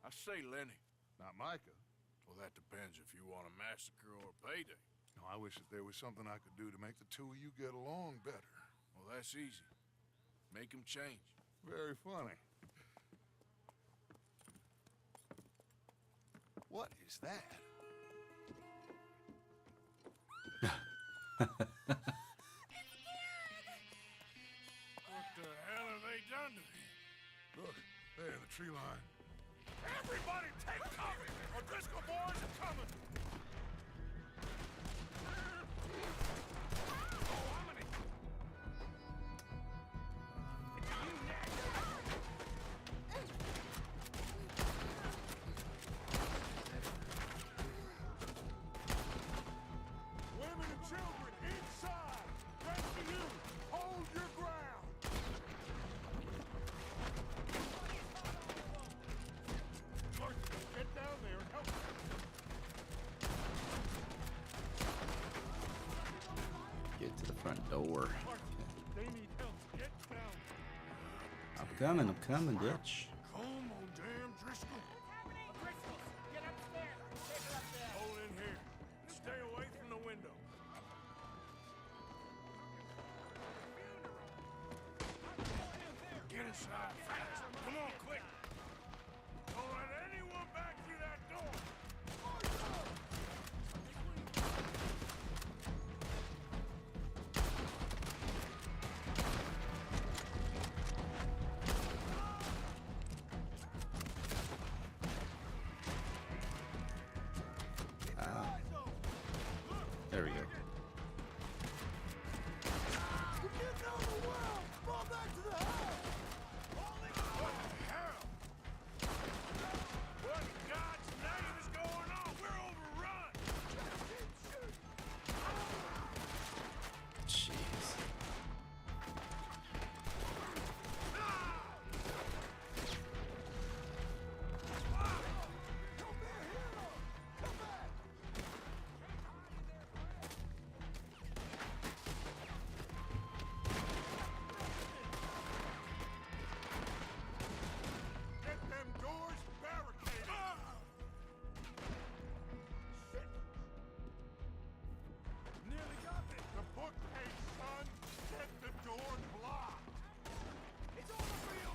I say Lenny. Not Micah. Well, that depends if you want a massacre or a payday. No, I wish that there was something I could do to make the two of you get along better. Well, that's easy. Make him change. Very funny. What is that? What the hell have they done to him? Look, there, the tree line. Everybody take cover! O'Driscoll boys are coming! Women and children inside! Rest of you, hold your ground! Get down there and help me. Get to the front door. They need help. Get down. I'm coming, bitch. Come on, damn Driscoll. Get upstairs. Take her up there. Hold in here. Stay away from the window. Get inside fast. Come on, quick. Don't let anyone back through that door. There we go. What in God's name is going on? We're overrun. Jeez. Get them doors barricaded. Shit. Nearly got it. The bookcase, son. Get the doors blocked. It's over for you.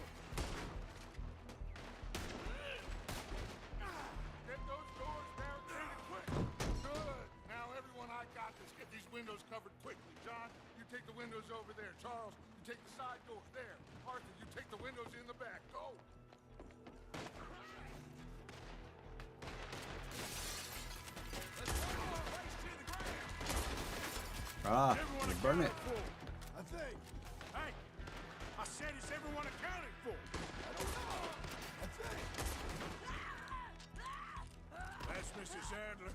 Get those doors barricaded quick. Good. Now, everyone, I got this. Get these windows covered quickly. John, you take the windows over there. Charles, you take the side door. There. Arthur, you take the windows in the back. Go. Ah, you burn it. I think. Hey, I said is everyone accounted for? I don't know. I think. That's Mrs. Adler.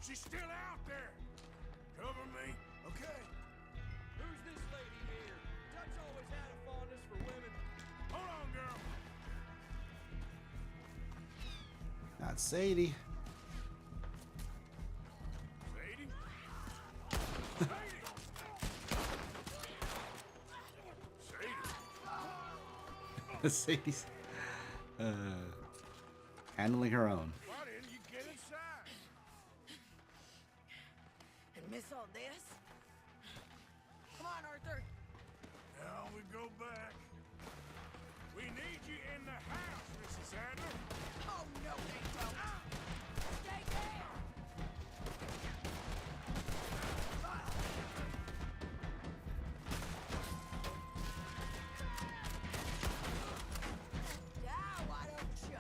She's still out there. Cover me. Okay. Who's this lady here? Dutch always had a fondness for women. Hold on, girl. Not Sadie. Sadie? Sadie's handling her own. Why didn't you get inside? And miss all this? Come on, Arthur. Now we go back. We need you in the house, Mrs. Adler. Oh, no, they don't. Stay there. Yeah, why don't you?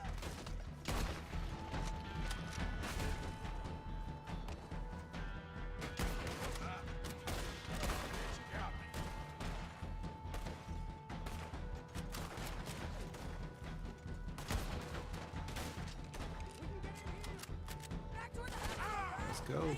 She got me. go.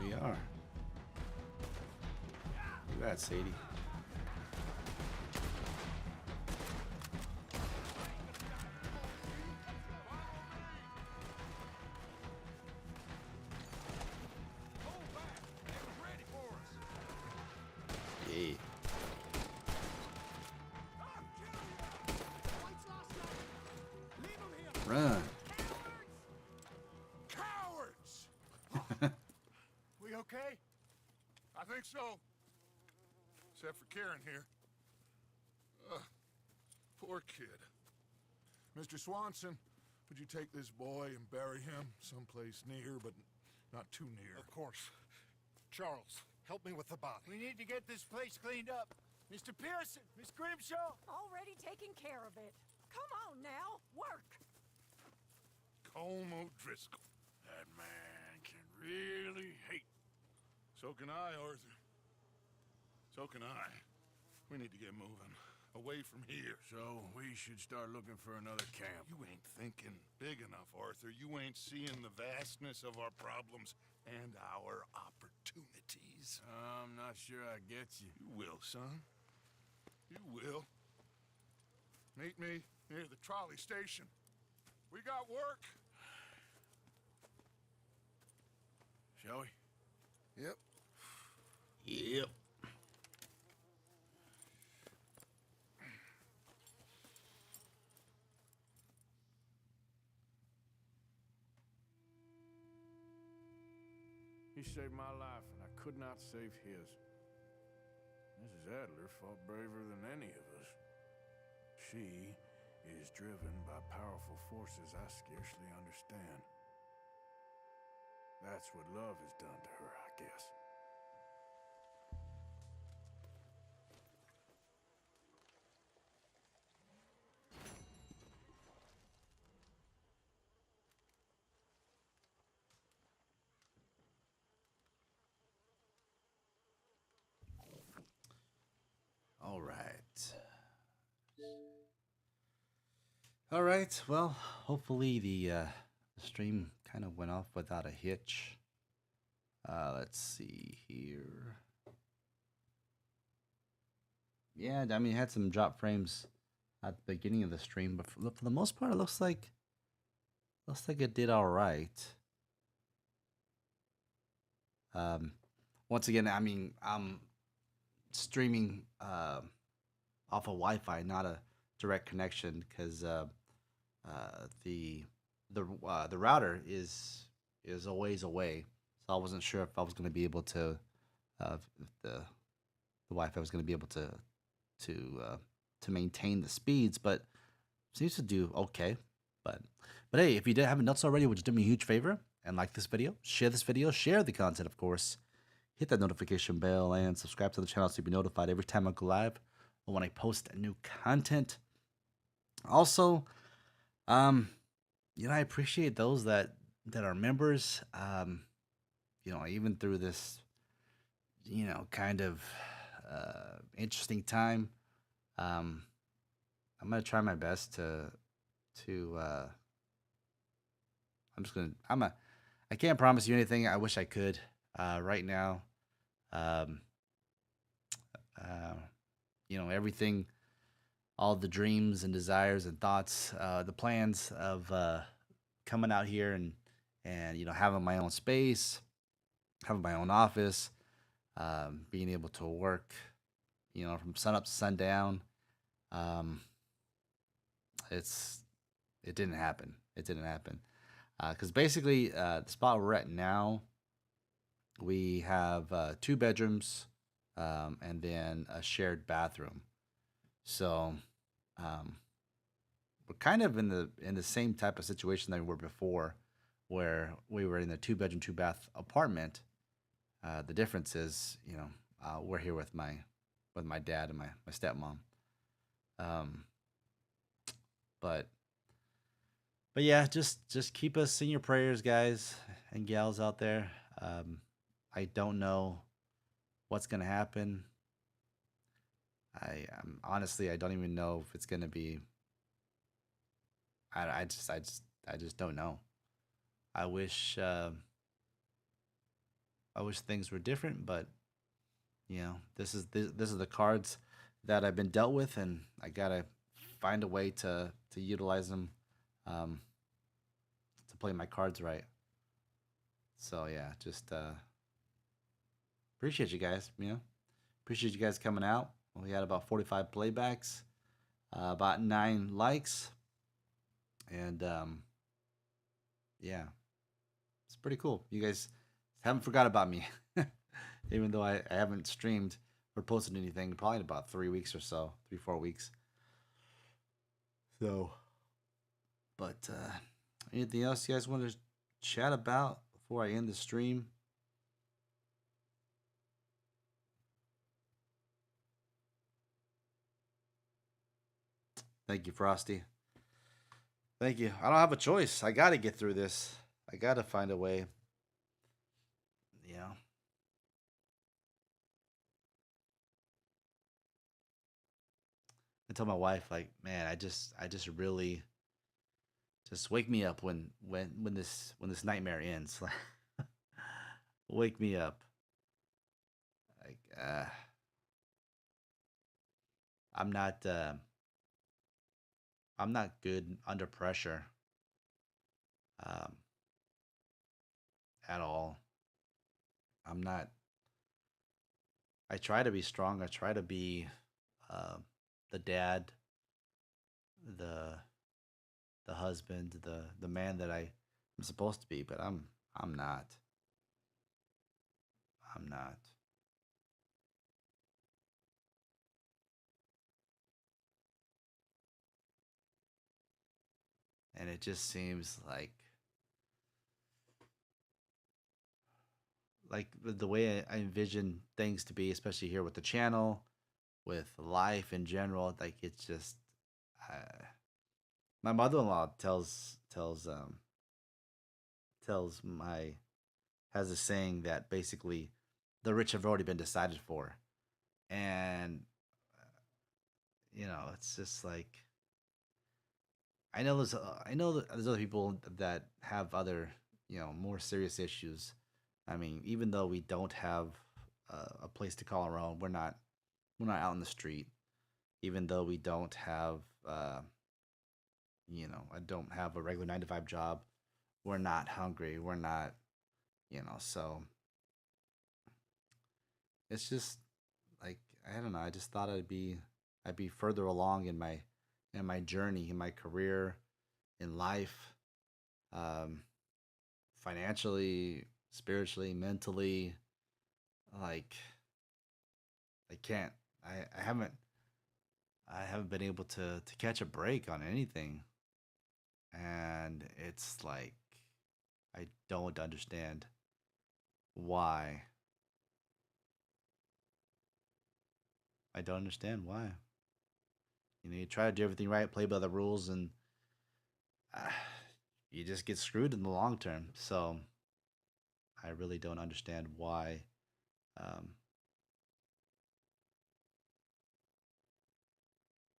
We are. Look at that, Sadie. Yeah. Run. Cowards! We okay? I think so. Except for Karen here. Poor kid. Mr. Swanson, would you take this boy and bury him someplace near, but not too near? Of course. Charles, help me with the body. We need to get this place cleaned up. Mr. Pearson, Miss Grimshaw. Already taking care of it. Come on now, work. Colm O'Driscoll. That man can really hate. So can I, Arthur. So can I. We need to get moving. Away from here. So we should start looking for another camp. You ain't thinking big enough, Arthur. You ain't seeing the vastness of our problems and our opportunities. I'm not sure I get you. You will, son. You will. Meet me near the trolley station. We got work. Shall we? Yep. Yep. He saved my life, and I could not save his. Mrs. Adler fought braver than any of us. She is driven by powerful forces I scarcely understand. That's what love has done to her, I guess. All right. All right. Well, hopefully the stream kind of went off without a hitch. Let's see here. Yeah, I mean, it had some drop frames at the beginning of the stream, but for the most part, it looks like it did all right. Once again, I mean, I'm streaming off of Wi-Fi, not a direct connection, because the router is a ways away, so I wasn't sure if I was going to be able to if the Wi-Fi was going to be able to maintain the speeds, but seems to do okay. But hey, if you haven't done so already, would you do me a huge favor and like this video, share the content, of course. Hit that notification bell and subscribe to the channel so you'll be notified every time I go live or when I post new content. Also, I appreciate those that are members. Even through this, kind of interesting time. I'm gonna try my best to I can't promise you anything. I wish I could right now. Everything, all the dreams and desires and thoughts, the plans of coming out here and having my own space, having my own office, being able to work, from sun up to sundown. It didn't happen. It didn't happen. Because basically, the spot we're at now, we have 2 bedrooms and then a shared bathroom. So we're kind of in the same type of situation that we were before, where we were in the 2-bedroom, 2-bath apartment, The difference is, we're here with my dad and my stepmom. Um, but yeah, just keep us in your prayers, guys and gals out there. I don't know what's gonna happen. Honestly, I don't even know if it's gonna be. I just don't know. I wish I wish things were different, but this is the cards that I've been dealt with, and I gotta find a way to utilize them, um, to play my cards right. So yeah, just appreciate you guys. Appreciate you guys coming out. We had about 45 playbacks, about 9 likes, and yeah, it's pretty cool. You guys haven't forgot about me, even though I haven't streamed or posted anything probably in about 3 weeks or so, 3 4 weeks. So, but anything else you guys want to chat about before I end the stream? Thank you, Frosty. Thank you. I don't have a choice. I got to get through this. I got to find a way. Yeah. I tell my wife, like, man, I just really just wake me up when this nightmare ends. Wake me up. Like, I'm not I'm not good under pressure, um, at all. I'm not. I try to be strong. I try to be uh, the dad, the the husband, the man that I'm supposed to be, but I'm not. I'm not. And it just seems like the way I envision things to be, especially here with the channel, with life in general. Like it's just, uh, my mother-in-law tells my has a saying that basically the rich have already been decided for, and it's just like I know there's other people that have other more serious issues. I mean, even though we don't have a place to call our own, we're not out in the street. Even though we don't have I don't have a regular 9 to 5 job. We're not hungry. We're not, so it's just like I don't know. I just thought I'd be further along in my journey, in my career, in life, um, financially, spiritually, mentally. Like I can't. I haven't been able to catch a break on anything, and it's like I don't understand why. I don't understand why. You try to do everything right, play by the rules, and uh, you just get screwed in the long term. So I really don't understand um,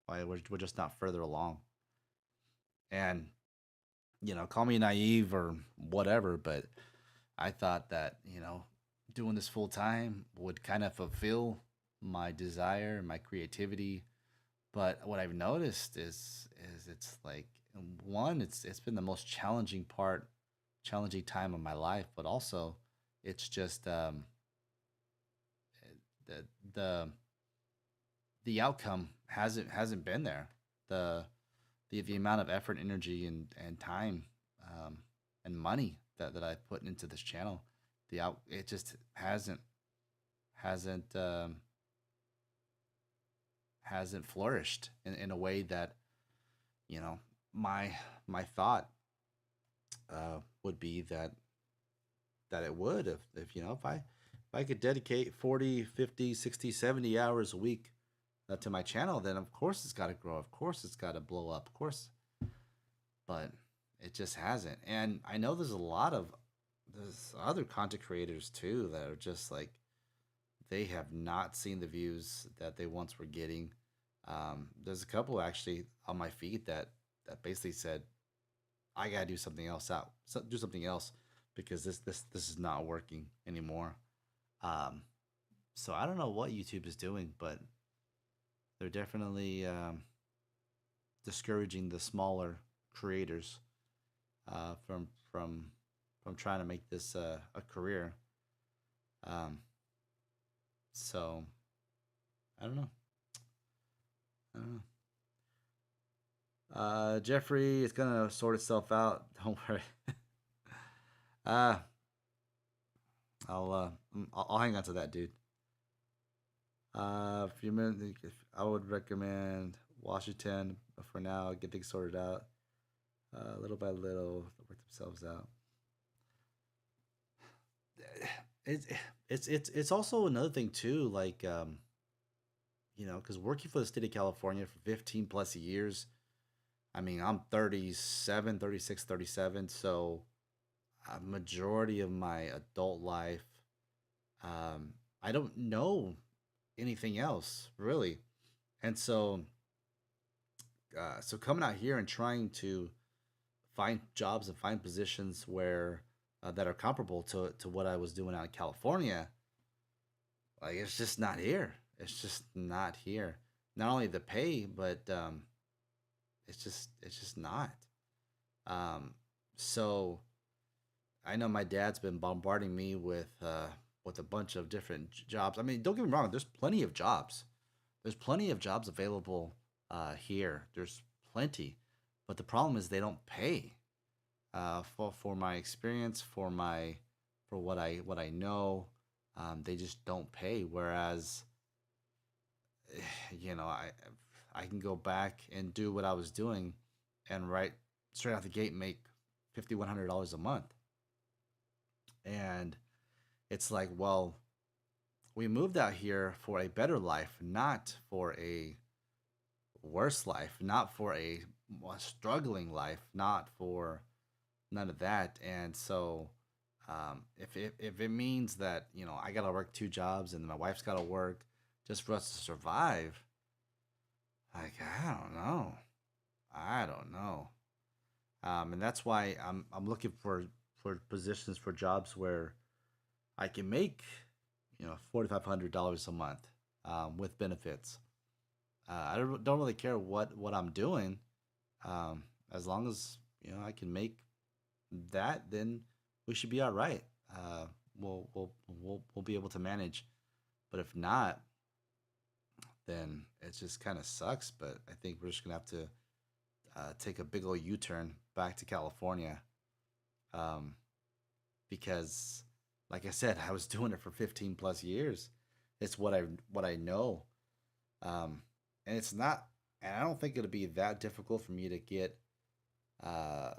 why we're just not further along. And call me naive or whatever, but I thought that doing this full time would kind of fulfill my desire, my creativity. But what I've noticed is it's like one, it's been the most challenging time of my life, but also it's just the the the outcome hasn't been there. The the amount of effort, energy, and time, and money that I put into this channel, it just hasn't hasn't flourished in a way that you know my thought would be that it would if if I could dedicate 40, 50, 60, 70 hours a week to my channel, then of course it's got to grow. Of course it's got to blow up. Of course. But it just hasn't. And I know there's other content creators too that are just like, they have not seen the views that they once were getting. There's a couple actually on my feed that basically said, I gotta do something else do something else because this is not working anymore. Um, so I don't know what YouTube is doing, but they're definitely discouraging the smaller creators uh, from from from trying to make this a career. Um, so I don't know. I don't know. Jeffrey, it's gonna sort itself out. Don't worry. uh, I'll hang on to that, dude. If you if I would recommend Washington for now, get things sorted out. Little by little, work themselves out. It's it's also another thing too, like because working for the state of California for 15 plus years. I mean, I'm 37, 36, 37, so a majority of my adult life, I don't know anything else really, and so coming out here and trying to find jobs and find positions where that are comparable to what I was doing out in California, like it's just not here. It's just not here. Not only the pay, but it's just not. Um, so I know my dad's been bombarding me with a bunch of different jobs. I mean, don't get me wrong. There's plenty of jobs. There's plenty of jobs available here. There's plenty, but the problem is they don't pay for my experience, for what I know. They just don't pay. Whereas, I can go back and do what I was doing, and right straight out the gate make $5,100 a month. And it's like, well, we moved out here for a better life, not for a worse life, not for a struggling life, not for none of that. And so, if it means that I gotta work two jobs and my wife's gotta work just for us to survive, like I don't know. And that's why I'm looking for positions for jobs where I can make $4,500 a month with benefits. I don't really care what I'm doing, as long as I can make that, then we should be all right. We'll be able to manage. But if not, then it just kind of sucks. But I think we're just gonna have to take a big old U-turn back to California, um, because, like I said, I was doing it for 15 plus years. It's what I know, and it's not, and I don't think it'll be that difficult for me to get uh,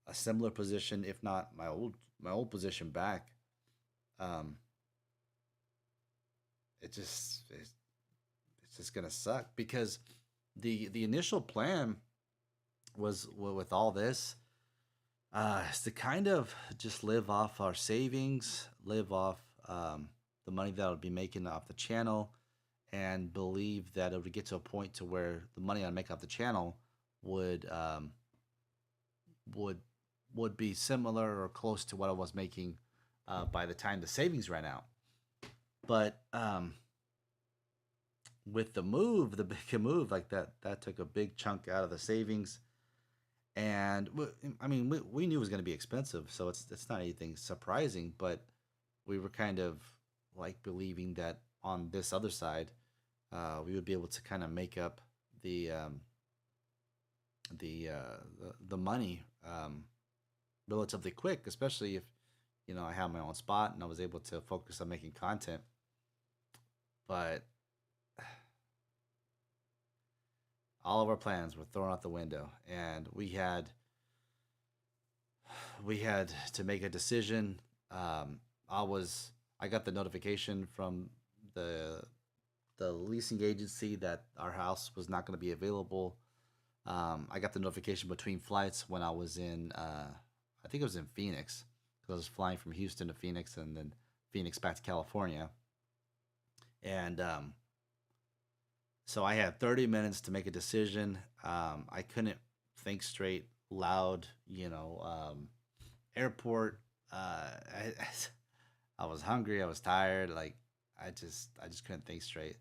a similar position, if not my old position back. Um, it's just gonna suck because the initial plan was with all this is to kind of just live off our savings, live off the money that I would be making off the channel, and believe that it would get to a point to where the money I make off the channel would would would be similar or close to what I was making by the time the savings ran out. But with the big move, like that took a big chunk out of the savings, and I mean, we knew it was going to be expensive, so it's not anything surprising. But we were kind of like believing that on this other side, we would be able to kind of make up the the money relatively quick, especially if I have my own spot and I was able to focus on making content. But all of our plans were thrown out the window, and we had to make a decision. I I got the notification from the the leasing agency that our house was not going to be available. I got the notification between flights when I was in, I think it was in Phoenix, because I was flying from Houston to Phoenix and then Phoenix back to California. And so I had 30 minutes to make a decision. I couldn't think straight, loud, airport. I was hungry. I was tired. Like I just couldn't think straight.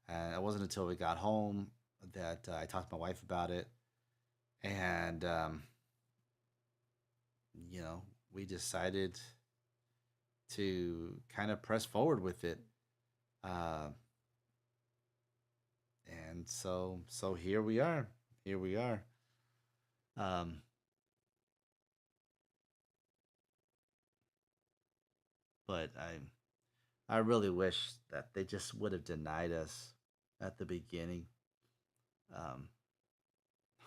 And it wasn't until we got home that I talked to my wife about it, and we decided to kind of press forward with it. Uh, and so here we are. Here we are. Um, but I really wish that they just would have denied us at the beginning. Um,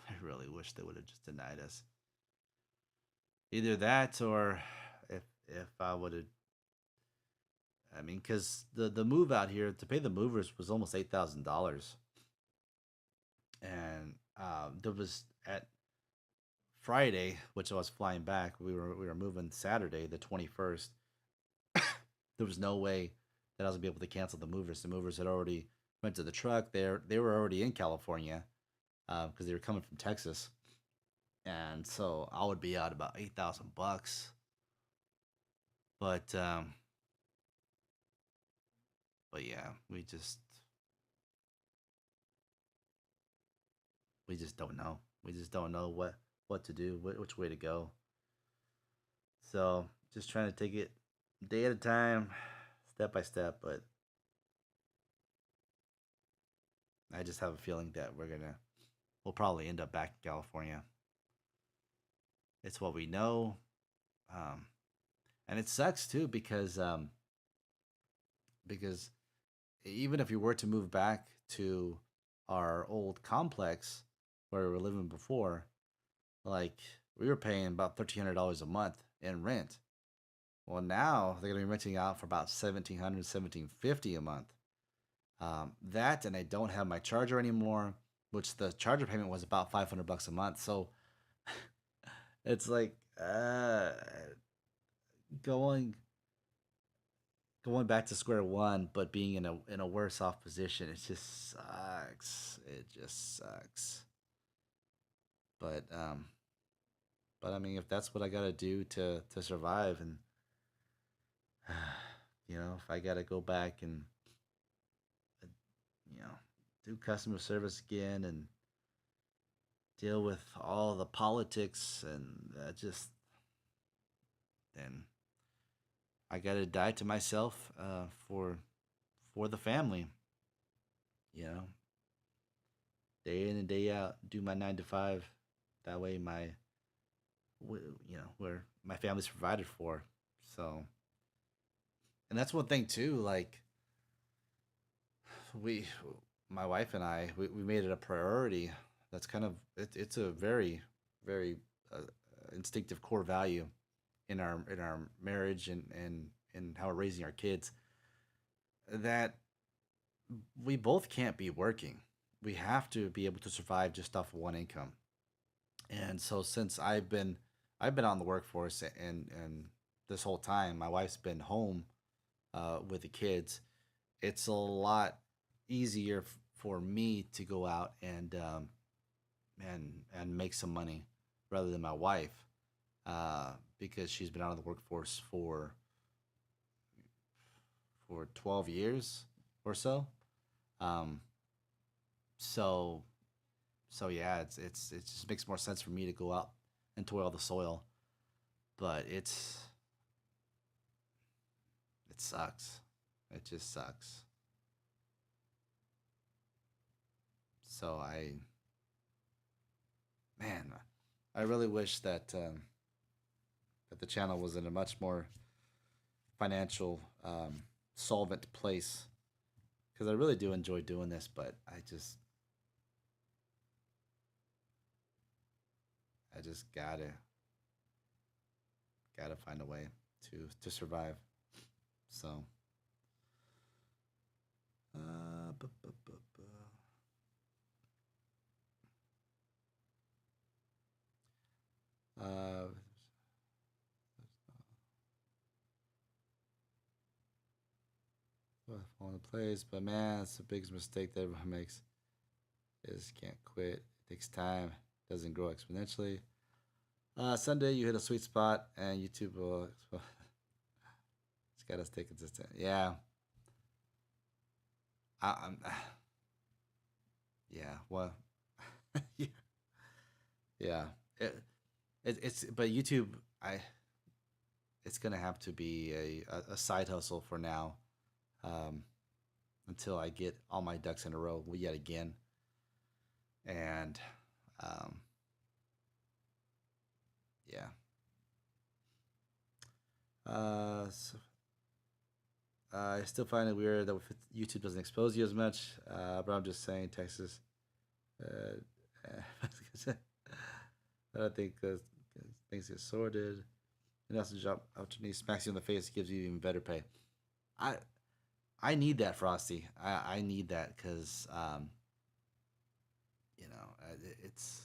I really wish they would have just denied us. Either that, or if I would have, I mean, because the move out here to pay the movers was almost $8,000, and there was at Friday, which I was flying back. We were moving Saturday, the 21st. There was no way that I was gonna be able to cancel the movers. The movers had already rented the truck. They were already in California because they were coming from Texas, and so I would be out about $8,000. But but yeah, we just don't know. We just don't know what to do, which way to go. So just trying to take it day at a time, step by step. But I just have a feeling that we'll probably end up back in California. It's what we know, um, and it sucks too because even if we were to move back to our old complex where we were living before, like we were paying about $1,300 a month in rent. Well, now they're gonna be renting out for about 1,700, 1,750 a month. That, and I don't have my charger anymore, which the charger payment was about $500 a month. So it's like going going back to square one, but being in a worse off position. It just sucks. It just sucks. But but I mean, if that's what I gotta do to survive, and if I gotta go back and uh, you know do customer service again and deal with all the politics and just then I gotta die to myself for the family. You know, day in and day out, do my 9 to 5. That way, where my family's provided for. So, and that's one thing too. Like we, my wife and I, we made it a priority. That's kind of it's a very instinctive core value in our marriage and how we're raising our kids, that we both can't be working. We have to be able to survive just off one income. And so since I've been on the workforce, and this whole time my wife's been home with the kids, it's a lot easier for me to go out and make some money rather than my wife, because she's been out of the workforce for 12 years or so. Um, so so yeah, it just makes more sense for me to go out and toil the soil. But it sucks. It just sucks. So man, I really wish that the channel was in a much more financial solvent place, because I really do enjoy doing this, but I just gotta find a way to survive. So, bu- bu- bu- bu- uh, falling in place, but man, it's the biggest mistake that everyone makes. Is can't quit. It takes time. Doesn't grow exponentially. Sunday you hit a sweet spot, and YouTube will. It's gotta stay consistent. Yeah. I'm. Yeah. Well. Yeah. Yeah. It's but YouTube. It's gonna have to be a side hustle for now, um, until I get all my ducks in a row yet again, and um, yeah. So, I still find it weird that YouTube doesn't expose you as much, but I'm just saying Texas. Uh, I don't think things get sorted. And that's a job opportunity smacks you in the face, gives you even better pay. I I need that, Frosty. I need that because it's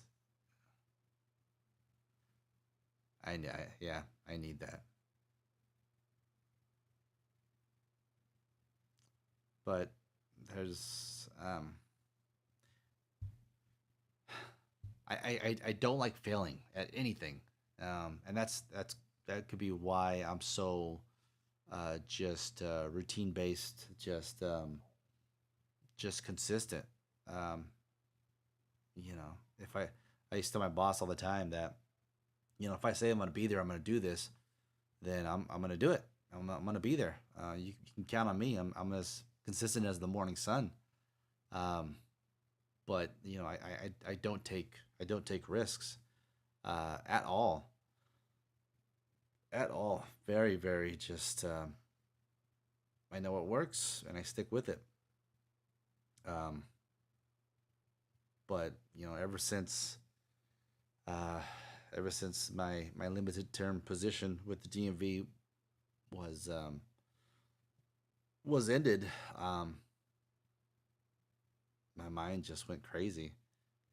yeah, I need that. But there's I don't like failing at anything, and that could be why I'm so just routine based, just consistent. Um, if I used to tell my boss all the time that if I say I'm going to be there, I'm going to do this, then I'm going to do it. I'm going to be there. You can count on me. I'm as consistent as the morning sun. Um, but I don't take risks at all. At all. Very, very just I know what works and I stick with it. Um, but uh, ever since my limited term position with the DMV was um, was ended, my mind just went crazy,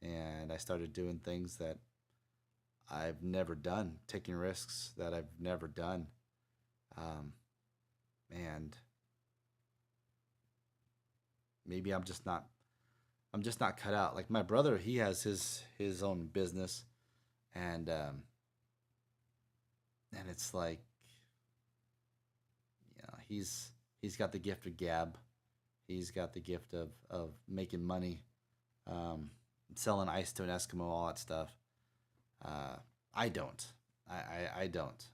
and I started doing things that I've never done, taking risks that I've never done, um, and maybe I'm just not cut out. Like my brother, he has his own business, and it's like he's got the gift of gab. He's got the gift of making money, um, selling ice to an Eskimo, all that stuff. Uh, I don't. I don't.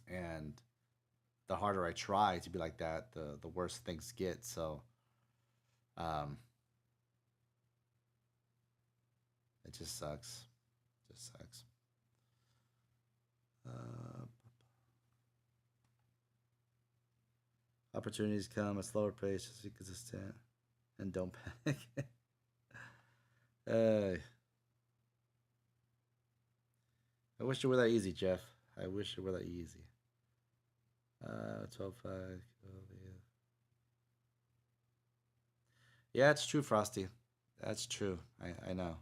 And the harder I try to be like that, the worse things get. So um, it just sucks. Just sucks. Uh, Opportunities come at slower pace, just be consistent and don't panic. uh, I wish it were that easy, Jeff. I wish it were that easy. 12-5. Yeah, it's true, Frosty. That's true. I know.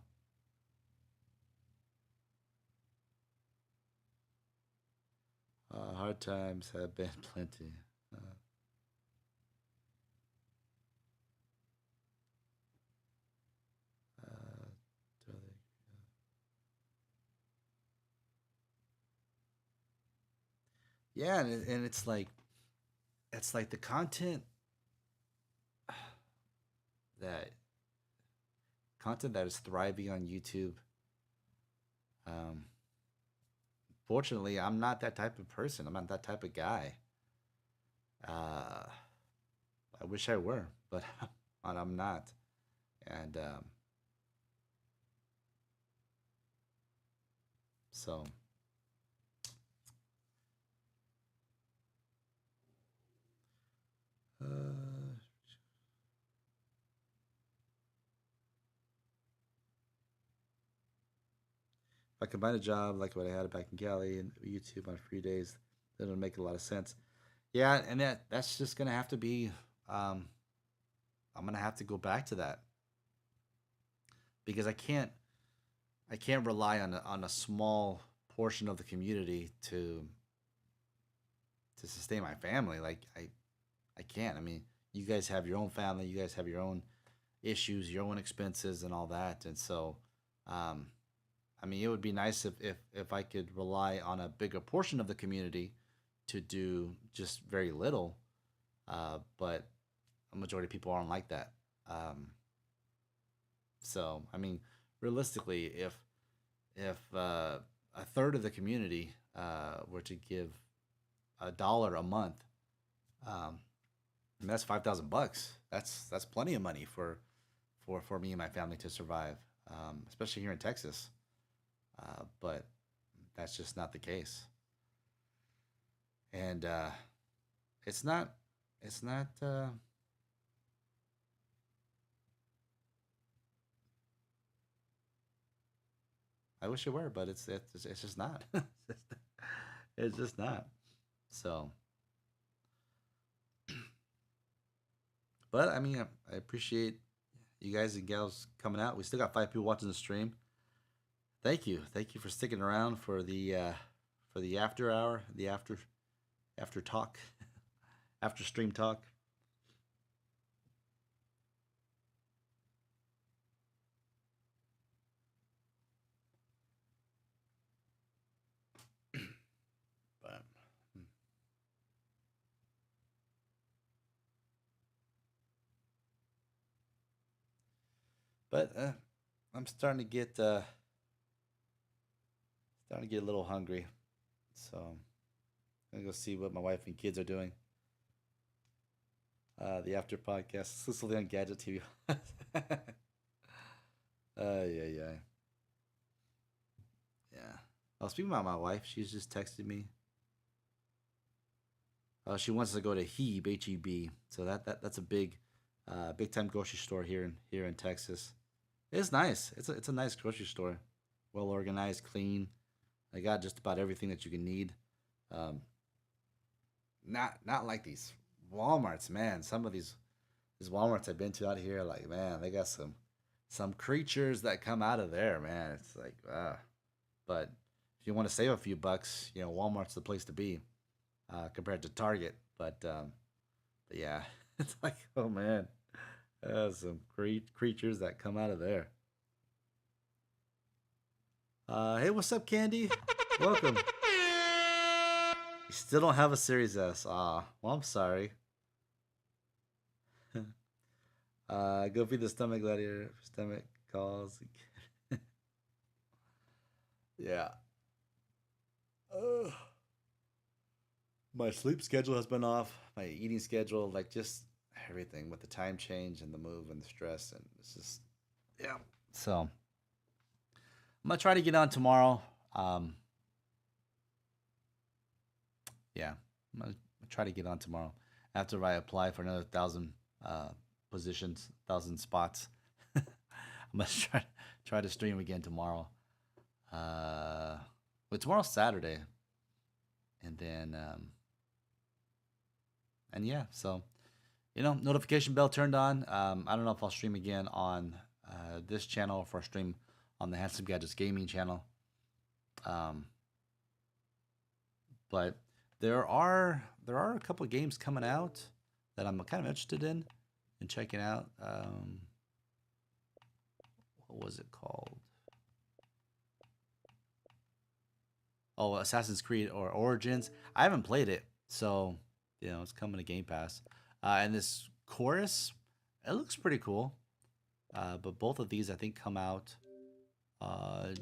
Hard times have been plenty. Uh, uh, yeah, and it's like the that content that is thriving on YouTube. Um, Fortunately, I'm not that type of person. I'm not that type of guy. Uh, I wish I were, but I'm not. And so, if I combine a job like what I had back in Cali and YouTube on free days, then it'll make a lot of sense. Yeah, and that's just gonna have to be. I'm gonna have to go back to that because I can't rely on a small portion of the community to sustain my family. Like I can't. I mean, you guys have your own family, you guys have your own issues, your own expenses, and all that. And so, um, I mean, it would be nice if I could rely on a bigger portion of the community to do just very little. But a majority of people aren't like that. So, I mean, realistically, if a third of the community were to give $1 a month, um, and that's $5,000. That's plenty of money for me and my family to survive, especially here in Texas. But that's just not the case, and it's not it's not. I wish it were, but it's just not. It's just not. So, but I mean, I appreciate you guys and gals coming out. We still got 5 people watching the stream. Thank you for sticking around for the after hour, the after talk, after stream talk. But but I'm starting to get a little hungry, so I'm gonna go see what my wife and kids are doing. The after podcast exclusively on Gadget TV. Yeah, yeah, yeah. Oh, speaking about my wife, she's just texted me. She wants to go to Hebe, H-E-B. So that's a big time grocery store here in Texas. It's nice. It's a nice grocery store, well organized, clean. They got just about everything that you can need. Um, not like these WalMarts, man. Some of these WalMarts I've been to out here, like man, they got some creatures that come out of there, man. It's like but if you want to save a few bucks, Walmart's the place to be compared to Target. But yeah, it's like oh man, some creatures that come out of there. Hey, what's up, Candy? Welcome. You still don't have a Series S. Well, I'm sorry. Go feed the stomach gladiator. Stomach calls. Yeah. Ugh. My sleep schedule has been off. My eating schedule, like just everything with the time change and the move and the stress, and it's just yeah. So I'm gonna try to get on tomorrow. Yeah, I'm gonna try to get on tomorrow after I apply for another 1,000 positions, 1,000 spots. I'm gonna try to stream again tomorrow. But tomorrow's Saturday, and then and yeah, so notification bell turned on. I don't know if I'll stream again on this channel or if I'll stream on the Handsome Gadgets Gaming channel. But there are a couple of games coming out that I'm kind of interested in and checking out. What was it called? Oh, Assassin's Creed or Origins. I haven't played it, so it's coming to Game Pass. And this Chorus, it looks pretty cool. But both of these I think come out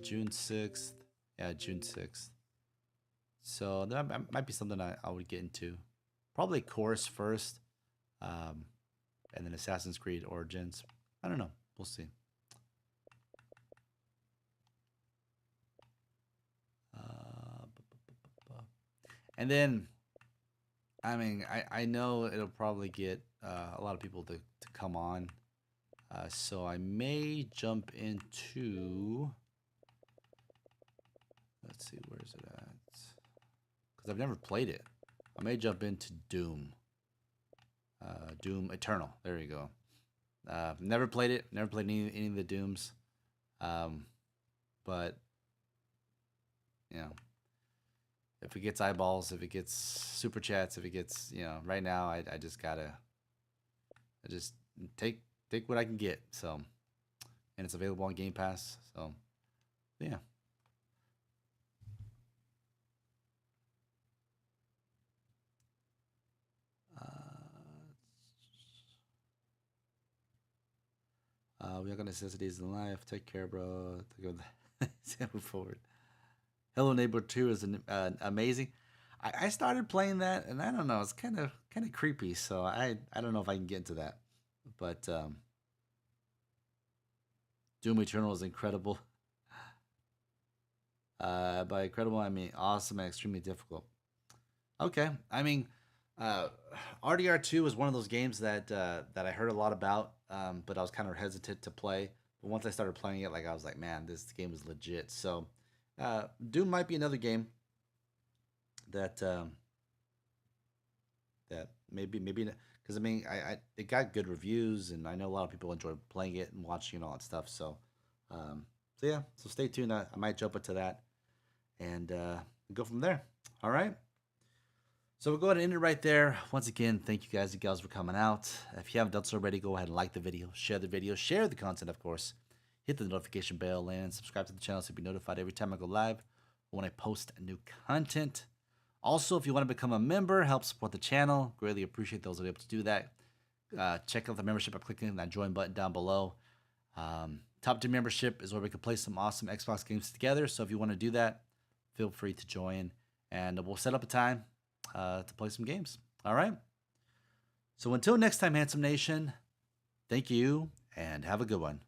June 6th. Yeah, June 6th. So that might be something I would get into. Probably Chorus first, and then Assassin's Creed Origins. I don't know. We'll see. And then, I mean, I know it'll probably get a lot of people to come on. So I may jump into. Let's see, where is it at? Because I've never played it. I may jump into Doom. Doom Eternal. There you go. Never played it. Never played any of the Dooms. But you know, if it gets eyeballs, if it gets super chats, if it gets, you know, right now I just gotta, I just take what I can get. So, and it's available on Game Pass. So, yeah. We are gonna necessities in life. Take care, bro. To go move forward. Hello Neighbor 2 is amazing. I started playing that, and I don't know, it's kind of creepy. So I don't know if I can get into that. But Doom Eternal is incredible. By incredible, I mean awesome and extremely difficult. Okay, I mean, RDR2 was one of those games that I heard a lot about, but I was kind of hesitant to play. But once I started playing it, like I was like, man, this game is legit. So Doom might be another game that that maybe because I mean it got good reviews, and I know a lot of people enjoy playing it and watching and all that stuff. So yeah, so stay tuned. I might jump into that and go from there. All right. So we'll go ahead and end it right there. Once again, thank you guys and gals for coming out. If you haven't done so already, go ahead and like the video, share the content, of course. Hit the notification bell and subscribe to the channel so you'll be notified every time I go live or when I post new content. Also, if you want to become a member, help support the channel, greatly appreciate those that are able to do that. Check out the membership by clicking that join button down below. Top tier membership is where we can play some awesome Xbox games together. So if you want to do that, feel free to join, and we'll set up a time to play some games. All right. So until next time, Handsome Nation, thank you and have a good one.